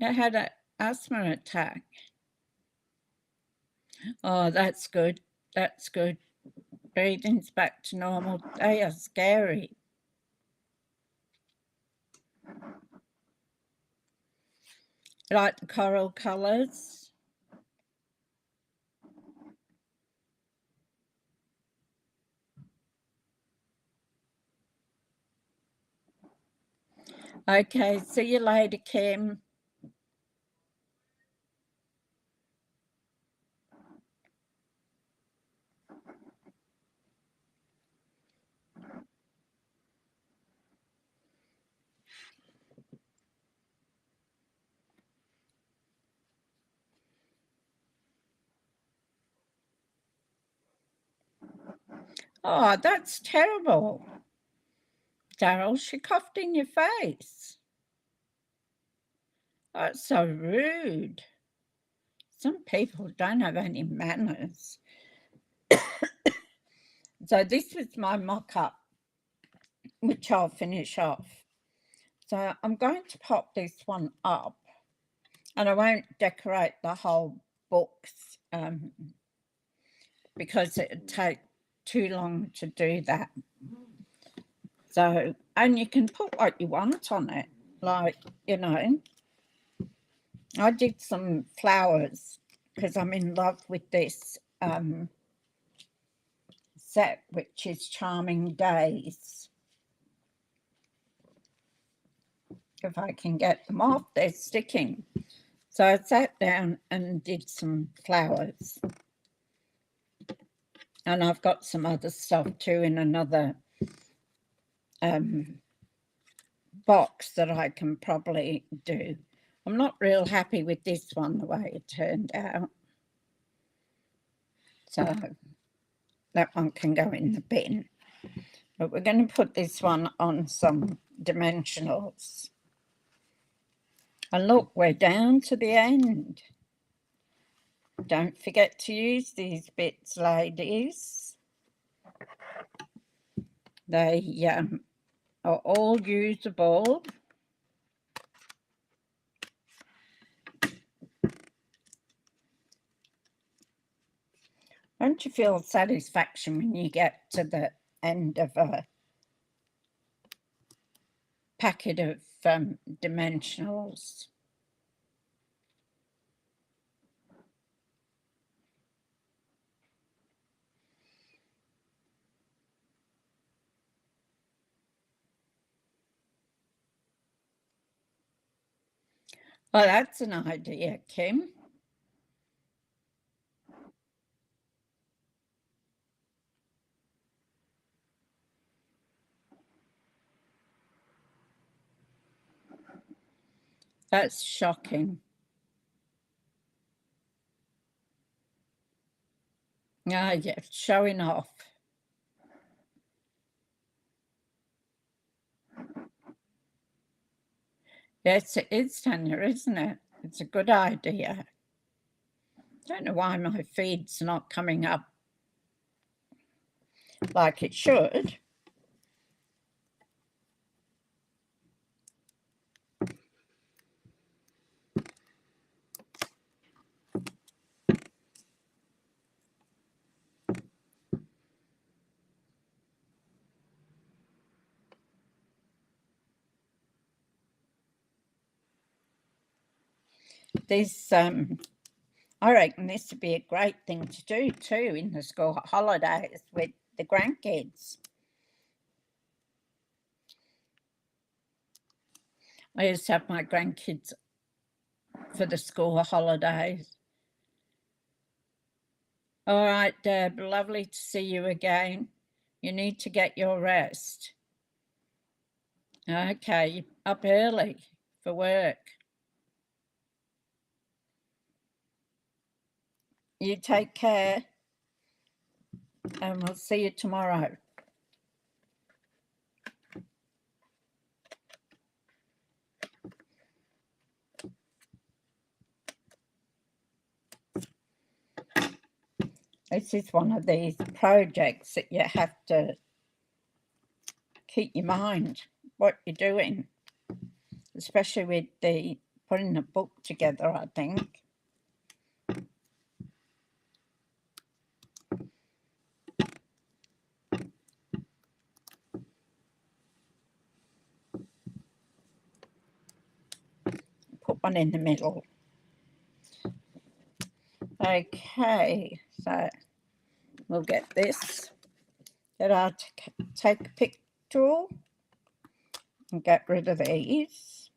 Speaker 1: I had an asthma attack. Oh, that's good. That's good. Breathing's back to normal. They are scary. Like the coral colours. Okay, see you later, Kim. Oh, that's terrible. Daryl, she coughed in your face. That's so rude. Some people don't have any manners. So this was my mock-up, which I'll finish off. So I'm going to pop this one up, and I won't decorate the whole books because it would take too long to do that. So, and you can put what you want on it, like, you know, I did some flowers because I'm in love with this set, which is Charming Days. If I can get them off, they're sticking. So I sat down and did some flowers. And I've got some other stuff too in another box that I can probably do. I'm not real happy with this one, the way it turned out. So that one can go in the bin. But we're going to put this one on some dimensionals. And look, we're down to the end. Don't forget to use these bits, ladies. They are all usable. Don't you feel satisfaction when you get to the end of a packet of dimensionals? Well, that's an idea, Kim. That's shocking. Ah, yeah, showing off. Yes, it is, Tanya, isn't it? It's a good idea. Don't know why my feed's not coming up like it should. This, I reckon this would be a great thing to do too in the school holidays with the grandkids. I used to have my grandkids for the school holidays. All right, Deb, lovely to see you again. You need to get your rest. Okay, up early for work. You take care, and we'll see you tomorrow. This is one of these projects that you have to keep your mind what you're doing, especially with the putting the book together, I think. Put one in the middle. Okay, so we'll get this. Get our take a pick tool and get rid of these.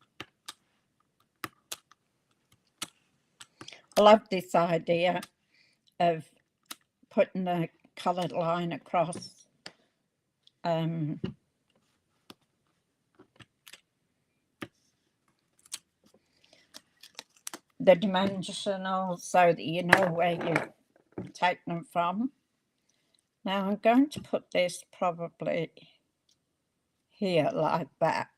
Speaker 1: I love this idea of putting a coloured line across the dimensionals so that you know where you've taken them from. Now I'm going to put this probably here like that.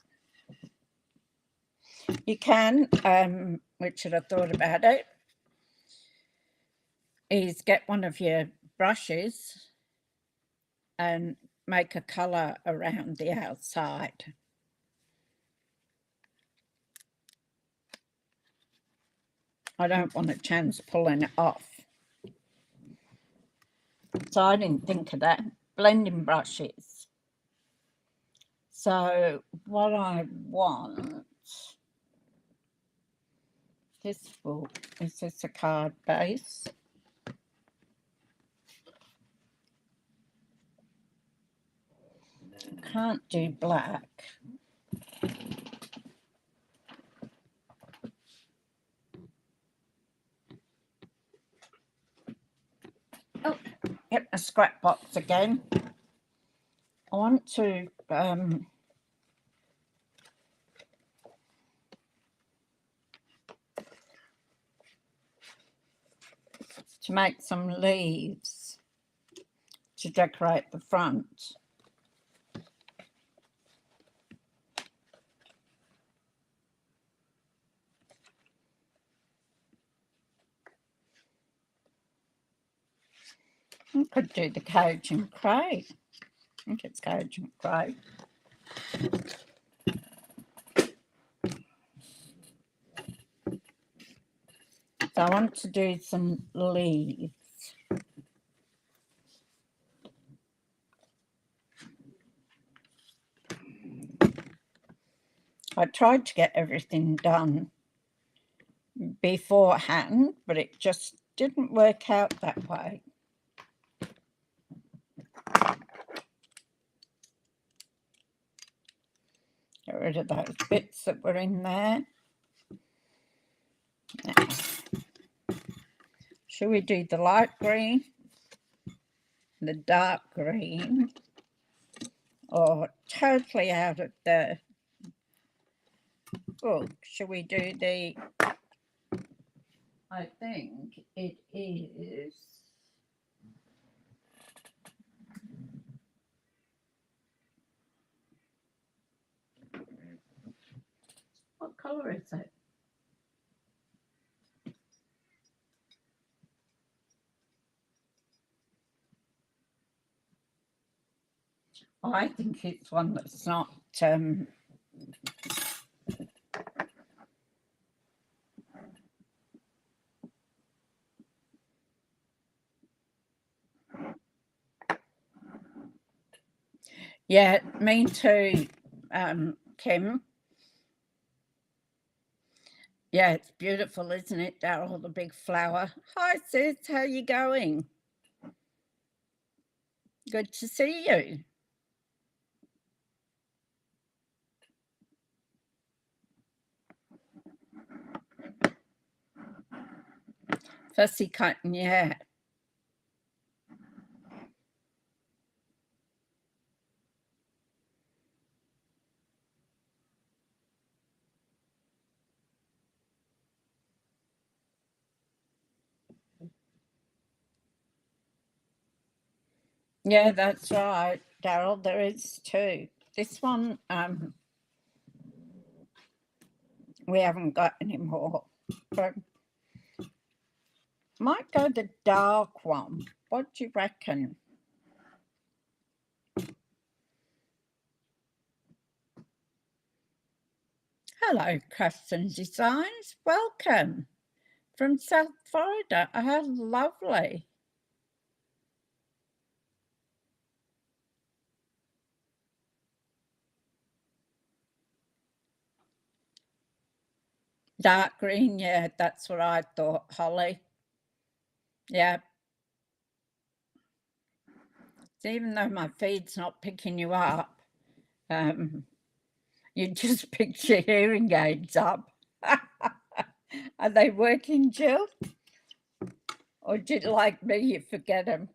Speaker 1: You can, which I thought about it, is get one of your brushes and make a colour around the outside. I don't want a chance pulling it off. So I didn't think of that. Blending brushes. So what I want, this book, is this a card base? Can't do black. Oh, get my scrap box again. I want to make some leaves to decorate the front. I could do the Cajun Cray. I think it's Cajun Cray. So I want to do some leaves. I tried to get everything done beforehand, but it just didn't work out that way. Get rid of those bits that were in there. Now, should we do the light green, the dark green, or totally out of the book? Should we do the, I think it is, what colour is it? I think it's one that's not yeah, me too, Kim. Yeah, it's beautiful, isn't it, Daryl, the big flower? Hi, sis, how you going? Good to see you. Fussy cotton, yeah. Yeah, that's right, Daryl, there is too. This one, we haven't got any more, but might go the dark one. What do you reckon? Hello, Custom Designs. Welcome from South Florida. How lovely. Dark green, yeah, that's what I thought, Holly. Yeah. So even though my feed's not picking you up, you just picked your hearing aids up. Are they working, Jill? Or did like me, you forget them?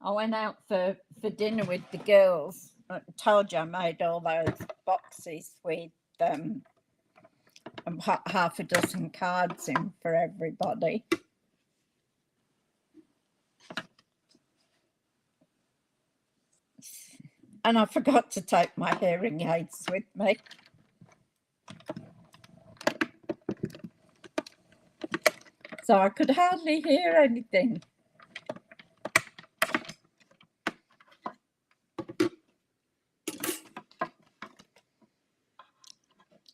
Speaker 1: I went out for dinner with the girls. I told you I made all those boxes with half a dozen cards in for everybody. And I forgot to take my hearing aids with me. So I could hardly hear anything.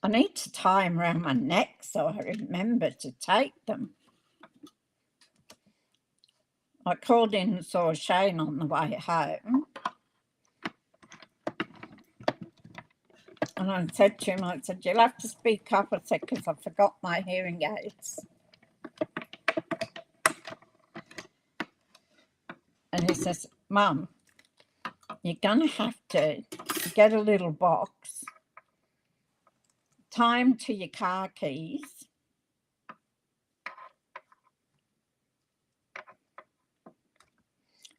Speaker 1: I need to tie them around my neck so I remember to take them. I called in and saw Shane on the way home. And I said to him, I said, you'll have to speak up. I said, because I forgot my hearing aids. And he says, Mum, you're going to have to get a little box, tie them to your car keys,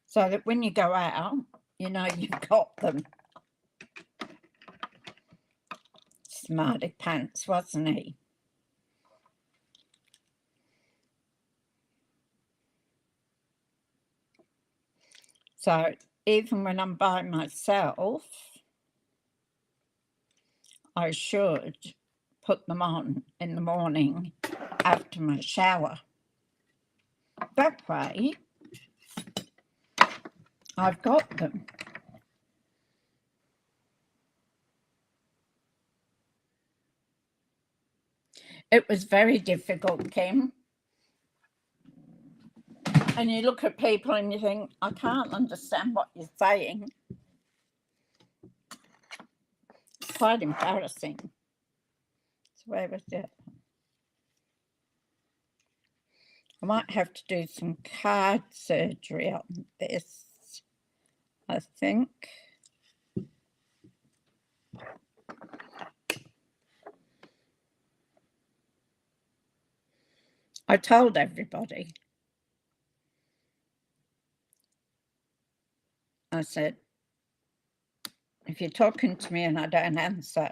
Speaker 1: so that when you go out, you know you've got them. Smarty pants, wasn't he? So even when I'm by myself, I should put them on in the morning after my shower. That way, I've got them. It was very difficult, Kim. And you look at people and you think, I can't understand what you're saying. It's quite embarrassing. So where was it? I might have to do some card surgery on this, I think. I told everybody. I said, if you're talking to me and I don't answer,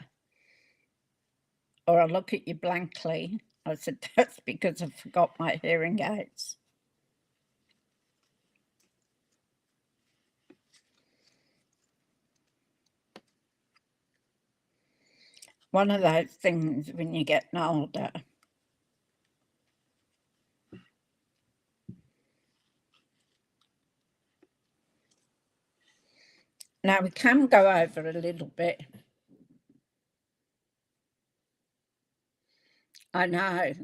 Speaker 1: or I look at you blankly, I said, that's because I forgot my hearing aids. One of those things when you're getting older. Now we can go over a little bit. I know.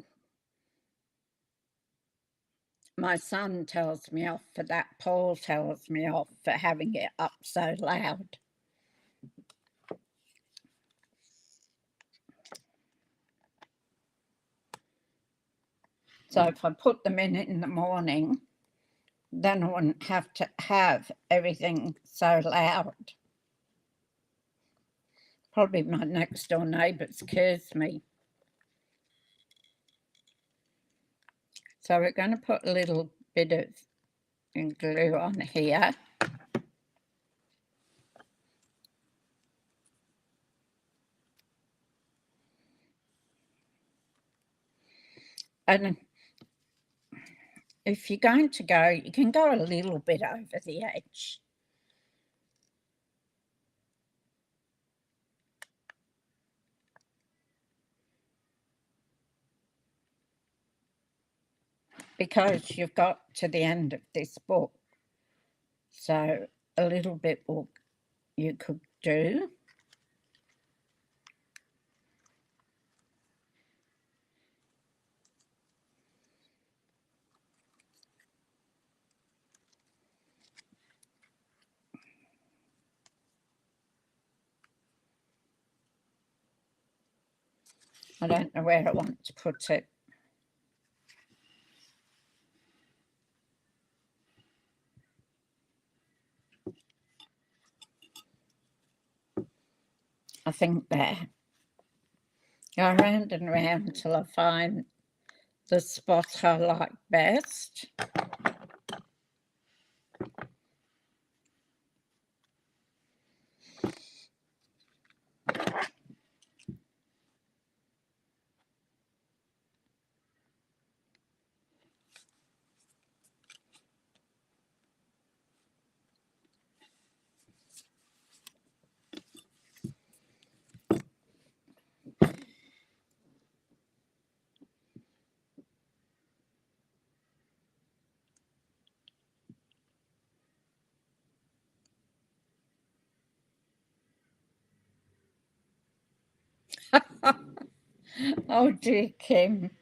Speaker 1: My son tells me off for that. Paul tells me off for having it up so loud. So if I put them in the morning, then I wouldn't have to have everything so loud. Probably my next door neighbours curse me. So we're going to put a little bit of glue on here. And if you're going to go, you can go a little bit over the edge. Because you've got to the end of this book. So a little bit you could do. I don't know where I want to put it. I think there. Go around and around till I find the spot I like best. Oh dear, Kim.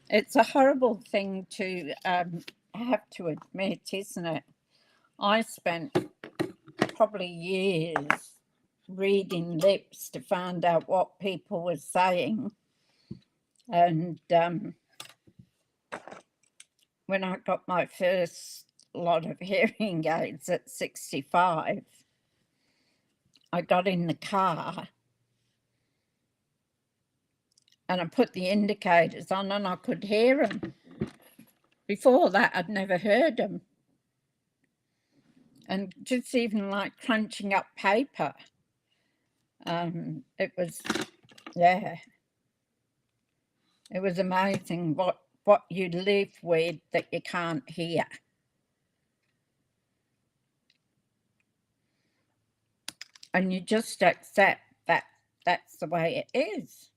Speaker 1: It's a horrible thing to have to admit, isn't it? I spent probably years reading lips to find out what people were saying. And when I got my first lot of hearing aids at 65, I got in the car and I put the indicators on and I could hear them. Before that, I'd never heard them. And just even like crunching up paper, it was, yeah, it was amazing what you live with that you can't hear. And you just accept that that's the way it is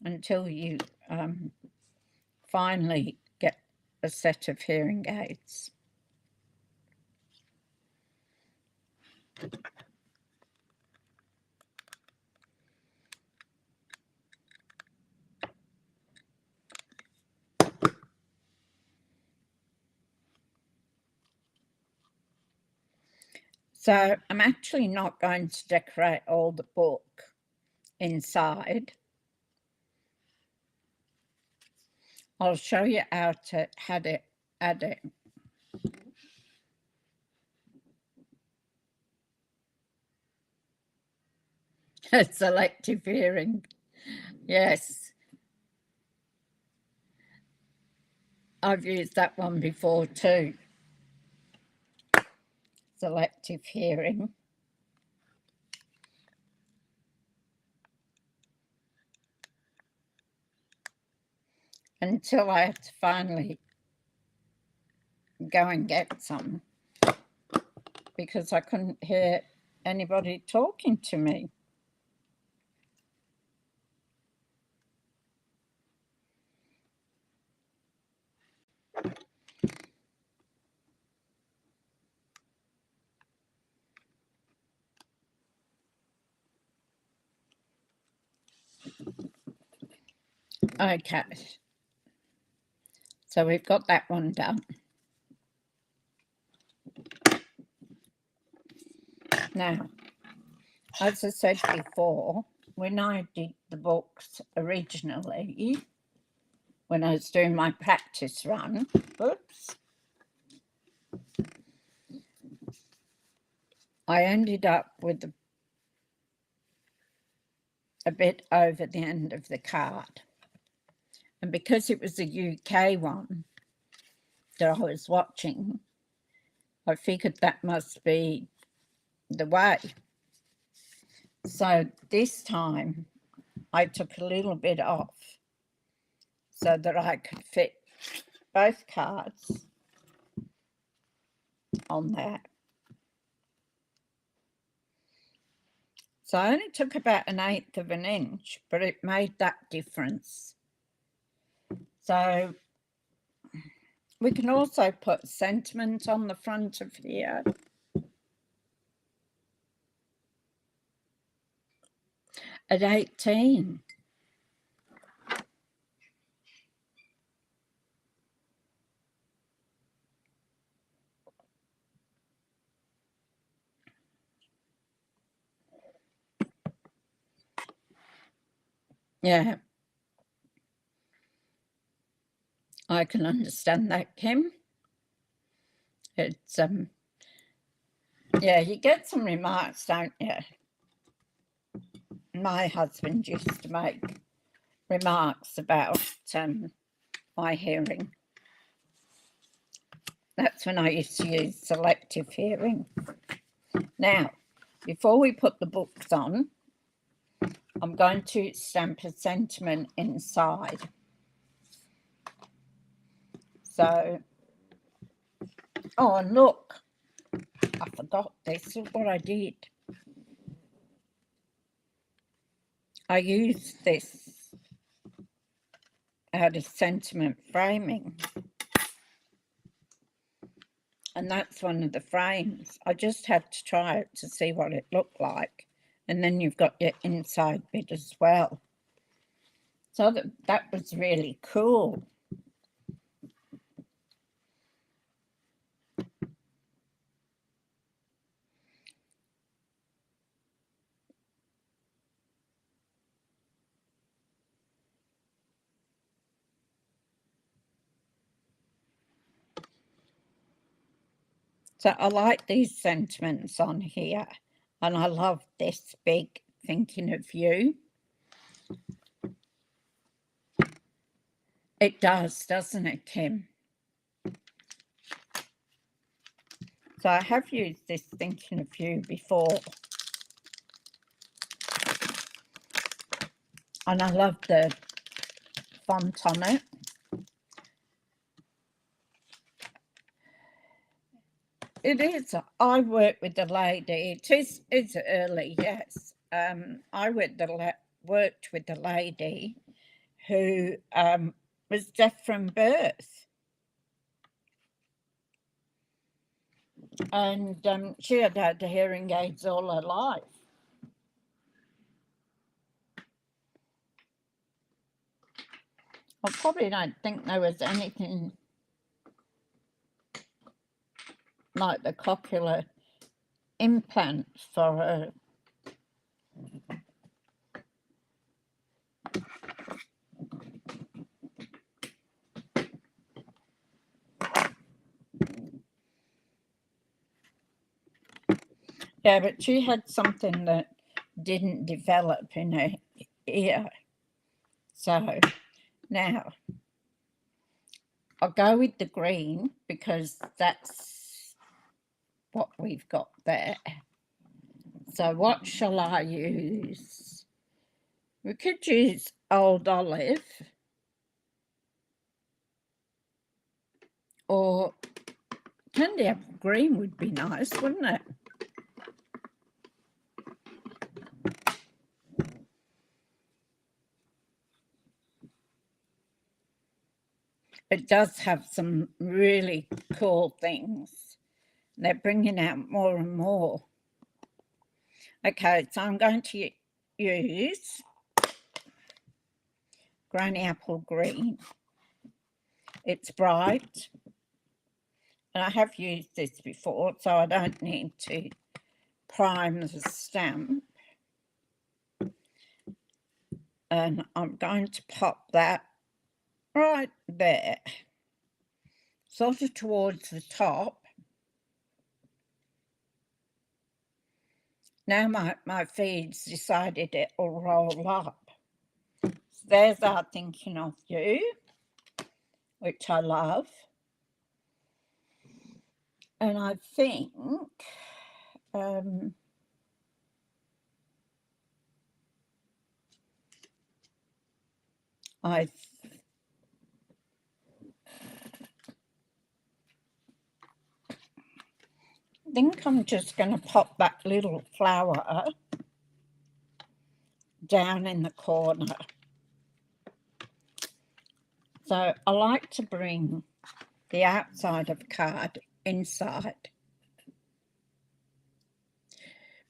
Speaker 1: until you finally get a set of hearing aids. So I'm actually not going to decorate all the book inside. I'll show you how to add it. Selective hearing. Yes. I've used that one before too. Selective hearing. Until I had to finally go and get some because I couldn't hear anybody talking to me. Okay, so we've got that one done. Now, as I said before, when I did the books originally, when I was doing my practice run, oops, I ended up with a bit over the end of the card. And because it was a UK one that I was watching, I figured that must be the way. So this time I took a little bit off so that I could fit both cards on there. So I only took about 1/8 of an inch, but it made that difference. So we can also put sentiment on the front of here. At 18. Yeah, I can understand that, Kim. It's yeah, you get some remarks, don't you? My husband used to make remarks about my hearing. That's when I used to use selective hearing. Now, before we put the books on, I'm going to stamp a sentiment inside. So, oh, and look, I forgot this. Look what I did. I used this out of sentiment framing. And that's one of the frames. I just had to try it to see what it looked like. And then you've got your inside bit as well. So that was really cool. So I like these sentiments on here. And I love this big thinking of you. It does, doesn't it, Kim? So I have used this thinking of you before. And I love the font on it. It is. I work with a lady. It's early, yes. I worked with a lady who was deaf from birth. And she had had hearing aids all her life. I probably don't think there was anything like the cochlear implant for her. Yeah, but she had something that didn't develop in her ear. So now I'll go with the green because that's what we've got there. So what shall I use? We could use Old Olive or candy apple green would be nice, wouldn't it? It does have some really cool things. They're bringing out more and more. Okay, so I'm going to use Granny Apple Green. It's bright. And I have used this before, so I don't need to prime the stamp. and I'm going to pop that right there, sort of towards the top. Now my feed's decided it'll roll up. So there's our thinking of you, which I love. And I think I think I'm just going to pop that little flower down in the corner. So I like to bring the outside of the card inside.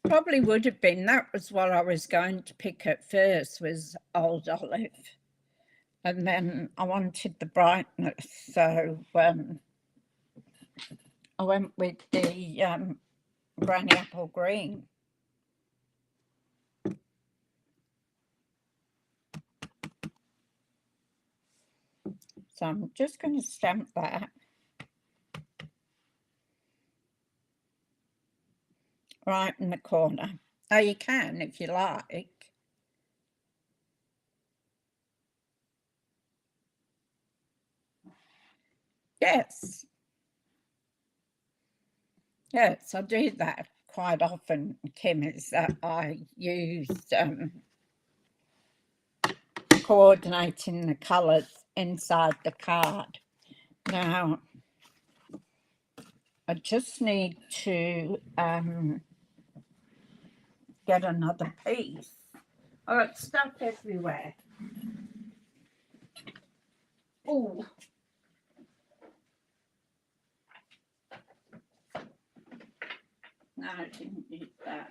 Speaker 1: Probably would have been, that was what I was going to pick at first, was Old Olive. And then I wanted the brightness, so I went with the Granny Apple Green. So I'm just going to stamp that right in the corner. Now you can if you like. Yes. Yes, I do that quite often, Kim, is that I use coordinating the colours inside the card. Now, I just need to get another piece. Oh, it's stuck everywhere. Oh. No, I didn't need that.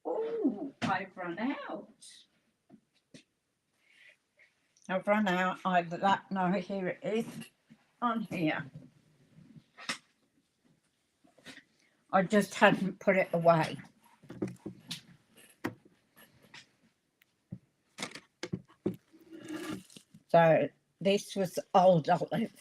Speaker 1: Oh, I've run out. I've run out either that, no, here it is, on here. I just hadn't put it away. So this was Old Olive.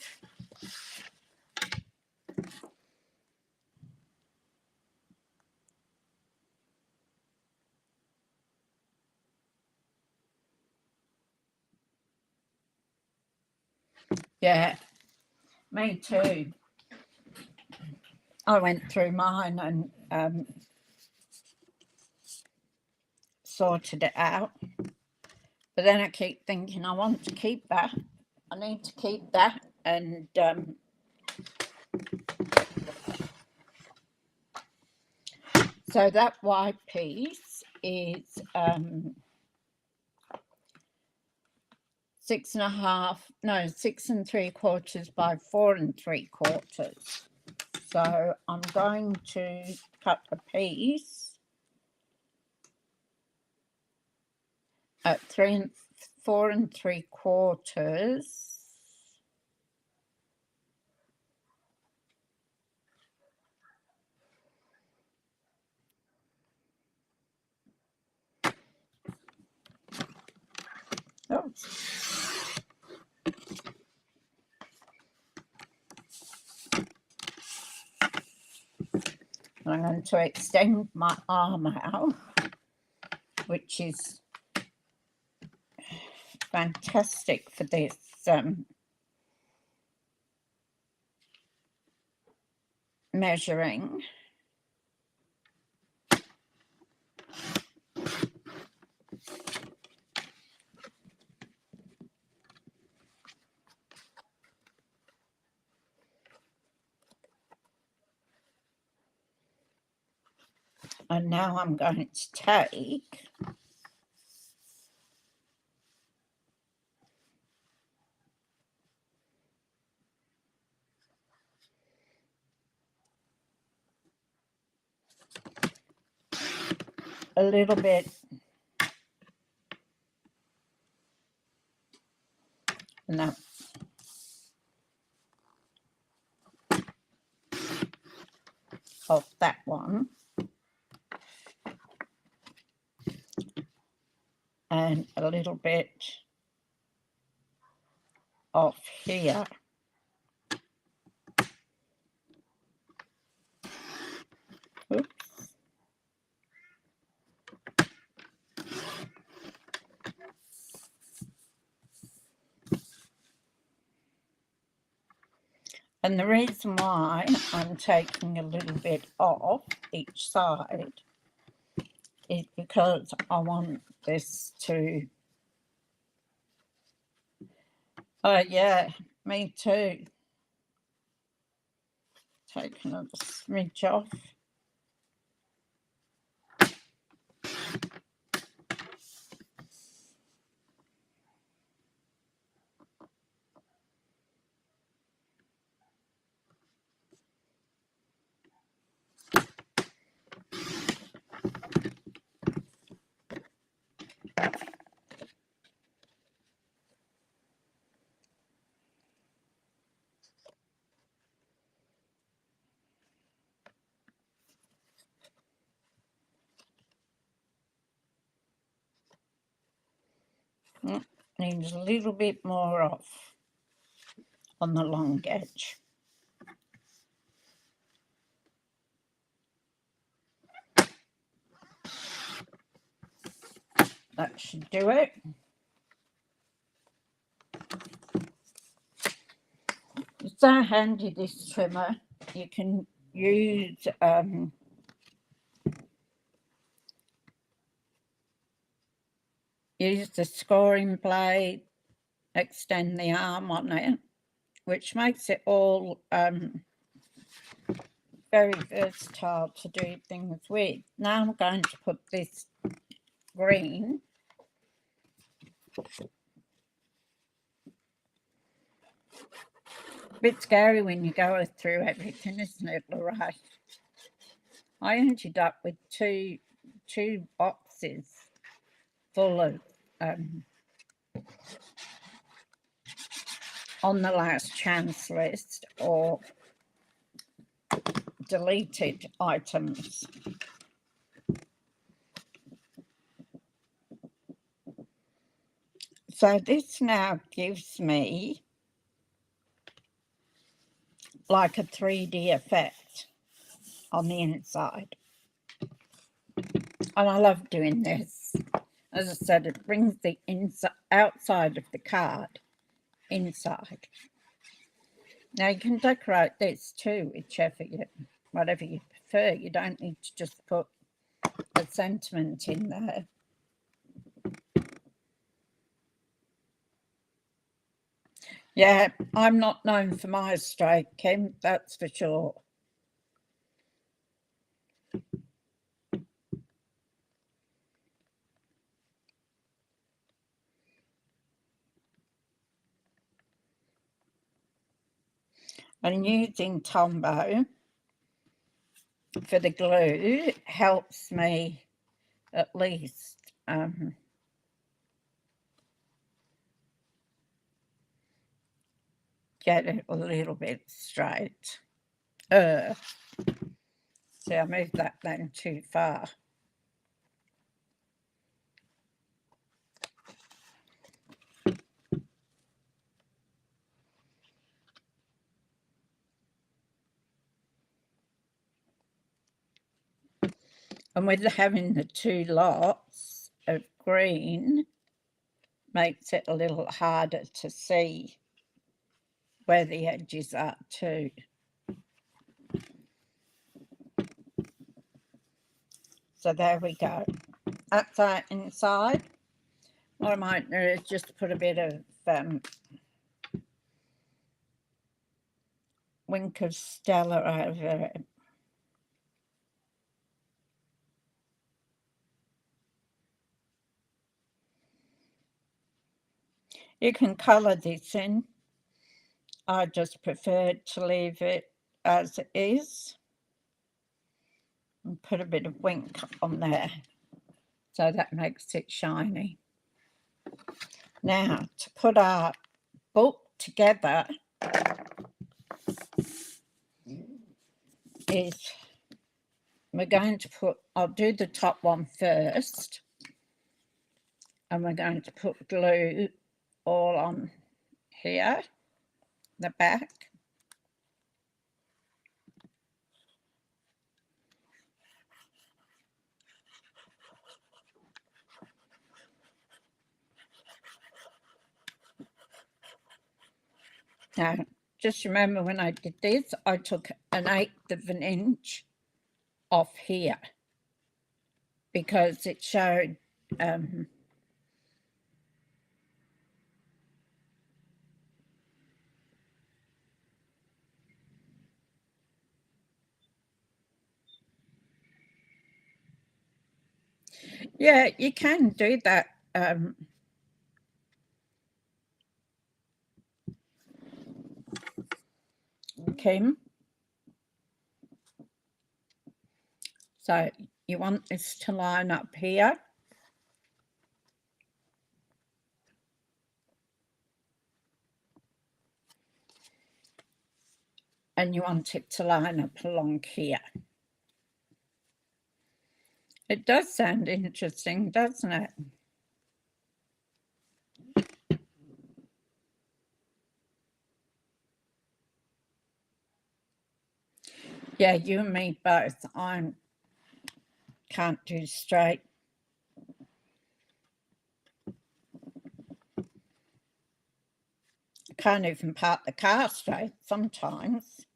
Speaker 1: Yeah, me too. I went through mine and sorted it out. But then I keep thinking, I want to keep that. I need to keep that. And so that white piece is 6 3/4 by 4 3/4. So I'm going to cut a piece at 4 3/4. Oh. I'm going to extend my arm out, which is fantastic for this measuring. And now I'm going to take a little bit enough. of that one. And a little bit off here. Oops. And the reason why I'm taking a little bit off each side is because I want this to... Oh, yeah, me too. Take another smidge off. Needs a little bit more off on the long edge. That should do it. It's so handy, this trimmer. You can use the scoring blade, extend the arm on it, which makes it all very versatile to do things with. Now I'm going to put this green a bit scary when you go through everything, isn't it, Lorraine? I ended up with two boxes full of on the last chance list or deleted items. So this now gives me like a 3D effect on the inside. And I love doing this. As I said, it brings the outside of the card inside. Now you can decorate this too, whatever you prefer. You don't need to just put a sentiment in there. Yeah, I'm not known for my strike, Kim, that's for sure. And using Tombow for the glue helps me at least get it a little bit straight. See, I moved that then too far. And with having the two lots of green, makes it a little harder to see where the edges are too. So there we go. That's our inside. What I might do is just put a bit of wink of Stella over it. You can colour this in. I just preferred to leave it as it is and put a bit of wink on there, so that makes it shiny. Now, to put our book together is we're going to put, I'll do the top one first, and we're going to put glue all on here, the back. Now, just remember when I did this, I took 1/8 of an inch off here because it showed yeah, you can do that, Kim. So you want this to line up here. And you want it to line up along here. It does sound interesting, doesn't it? Yeah, you and me both. I can't do straight. I can't even park the car straight sometimes.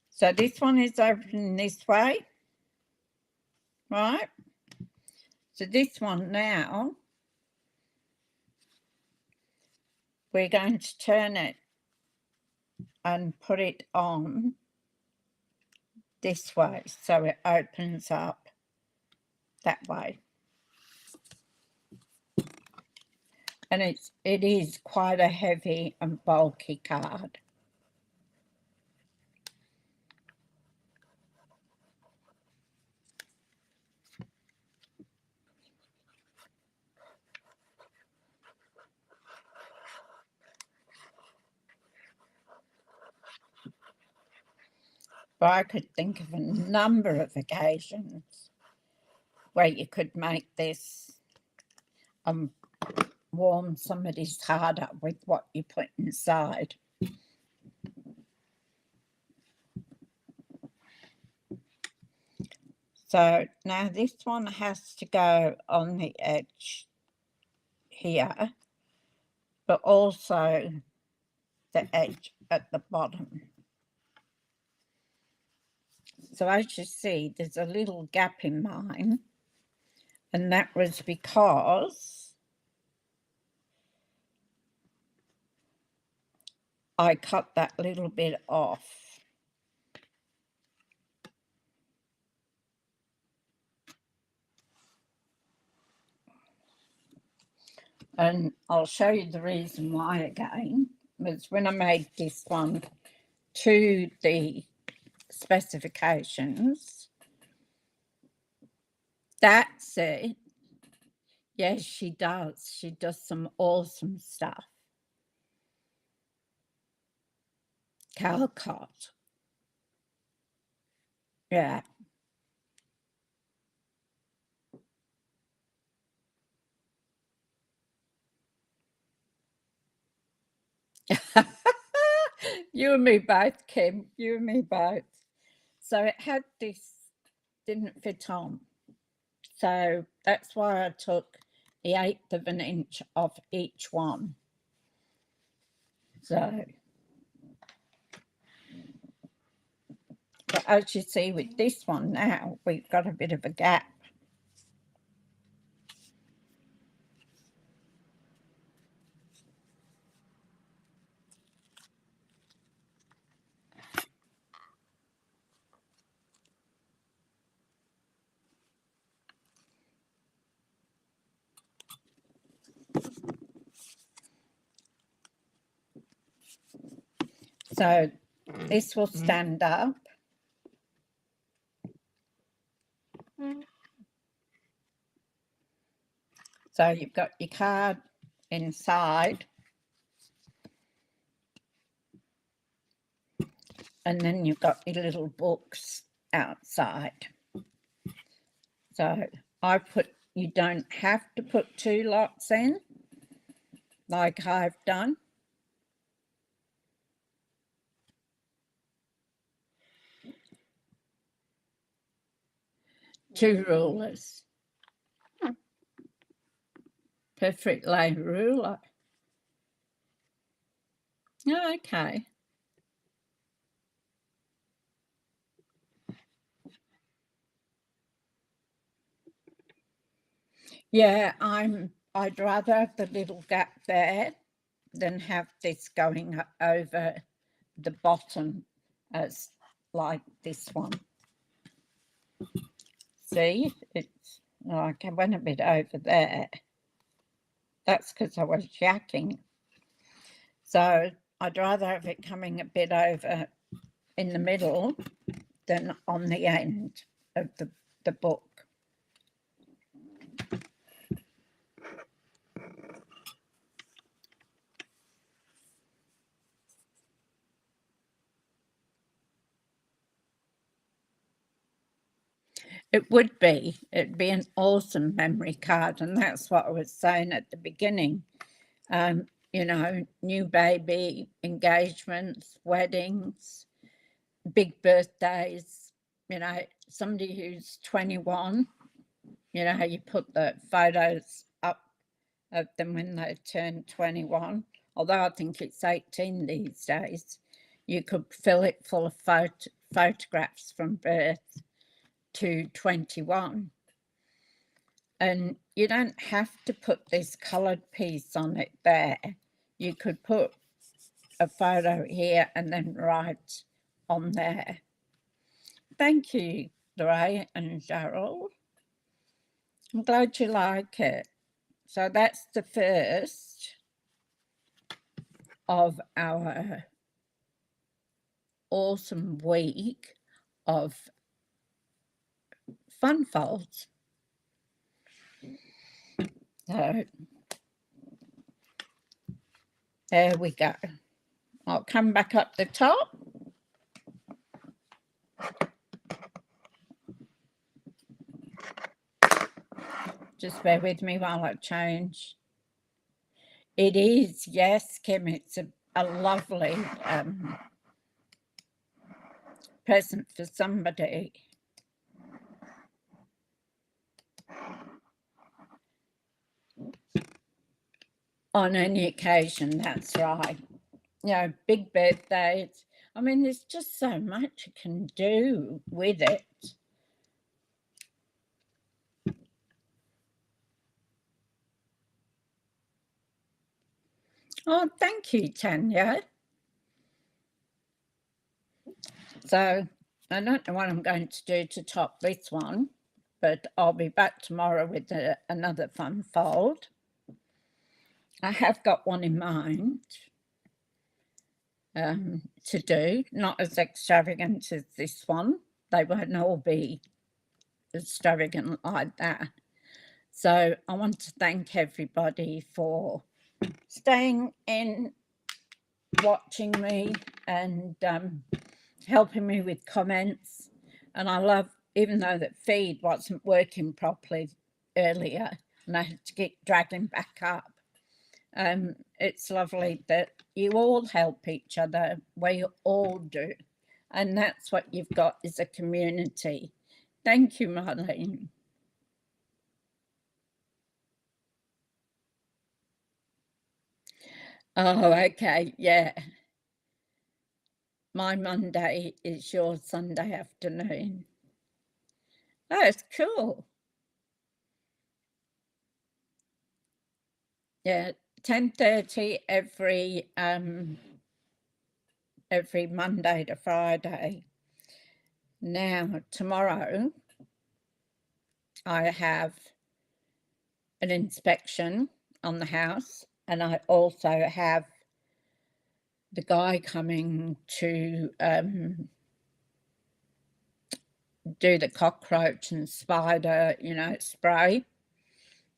Speaker 1: So this one is open this way, right? So this one now, we're going to turn it and put it on this way so it opens up that way. And it is quite a heavy and bulky card. But I could think of a number of occasions where you could make this warm somebody's heart up with what you put inside. So now this one has to go on the edge here, but also the edge at the bottom. So as you see, there's a little gap in mine, and that was because I cut that little bit off. And I'll show you the reason why again, was when I made this one to the specifications. That's it. Yes, she does. She does some awesome stuff. Calcott. Yeah. You and me both, Kim. You and me both. So it had this, didn't fit on. So that's why I took the 1/8 of an inch off each one. So, but as you see with this one now, we've got a bit of a gap. So this will stand up. So you've got your card inside. and then you've got your little books outside. So you don't have to put 2 lots in like I've done. Two rulers. Perfect lay ruler. Oh, okay. Yeah, I'd rather have the little gap there than have this going over the bottom as like this one. See, it's like I went a bit over there. That's because I was yakking. So I'd rather have it coming a bit over in the middle than on the end of the book. It'd be an awesome memory card, and that's what I was saying at the beginning. You know, new baby, engagements, weddings, big birthdays, you know, somebody who's 21, you know, how you put the photos up of them when they turn 21, although I think it's 18 these days. You could fill it full of photographs from birth to 21. And you don't have to put this coloured piece on it there. You could put a photo here and then write on there. Thank you, Lorraine and Cheryl. I'm glad you like it. So that's the first of our awesome week of fun folds. So there we go. I'll come back up the top. Just bear with me while I change. It is, yes, Kim, it's a lovely present for somebody. On any occasion, that's right. You know, big birthdays. I mean, there's just so much you can do with it. Oh, thank you, Tanya. So I don't know what I'm going to do to top this one, but I'll be back tomorrow with another fun fold. I have got one in mind to do, not as extravagant as this one. They won't all be extravagant like that. So I want to thank everybody for staying in, watching me, and helping me with comments. And I love, even though that feed wasn't working properly earlier and I had to keep dragging back up, it's lovely that you all help each other. We all do. And that's what you've got, is a community. Thank you, Marlene. Oh, okay, yeah. My Monday is your Sunday afternoon. Oh, it's cool. Yeah, 10:30 every Monday to Friday. Now, tomorrow, I have an inspection on the house, and I also have the guy coming to do the cockroach and spider, you know, spray,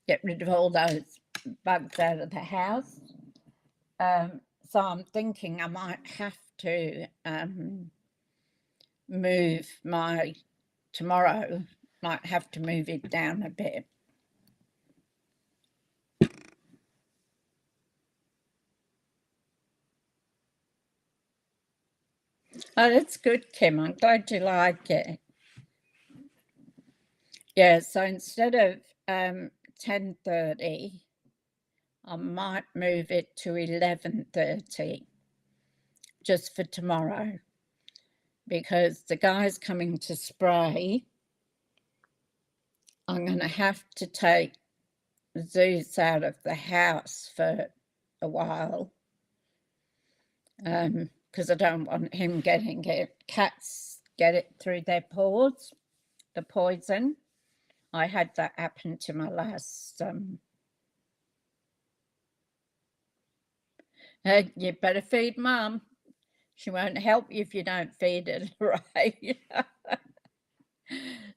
Speaker 1: get rid of all those bugs out of the house. So I'm thinking I might have to move my tomorrow, might have to move it down a bit. Oh, that's good, Kim. I'm glad you like it. Yeah, so instead of 10:30, I might move it to 11:30 just for tomorrow, because the guy's coming to spray. I'm going to have to take Zeus out of the house for a while, because I don't want him getting it. Cats get it through their paws, the poison. I had that happen to my last. You better feed Mum. She won't help you if you don't feed it, right?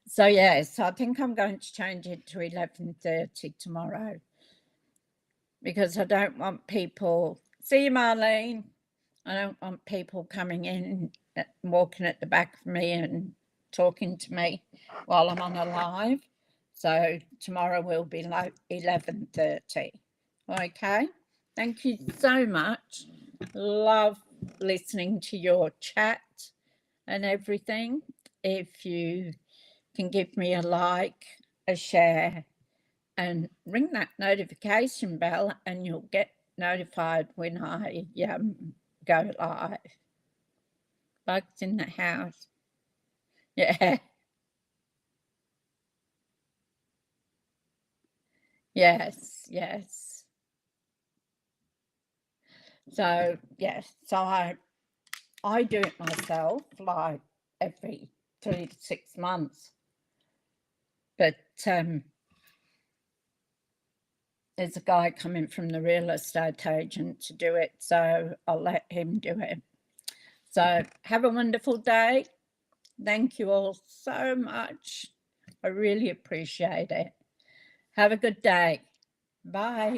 Speaker 1: So yes, I think I'm going to change it to 11:30 tomorrow, because I don't want people. See you, Marlene. I don't want people coming in, walking at the back of me and talking to me while I'm on a live. So tomorrow will be like 11:30. Okay. Thank you so much. Love listening to your chat and everything. If you can give me a like, a share, and ring that notification bell, and you'll get notified when I go live. Bugs in the house. Yeah. Yes, yes. So yes, so I do it myself, like every 3 to 6 months. But there's a guy coming from the real estate agent to do it, so I'll let him do it. So have a wonderful day. Thank you all so much. I really appreciate it. Have a good day. Bye.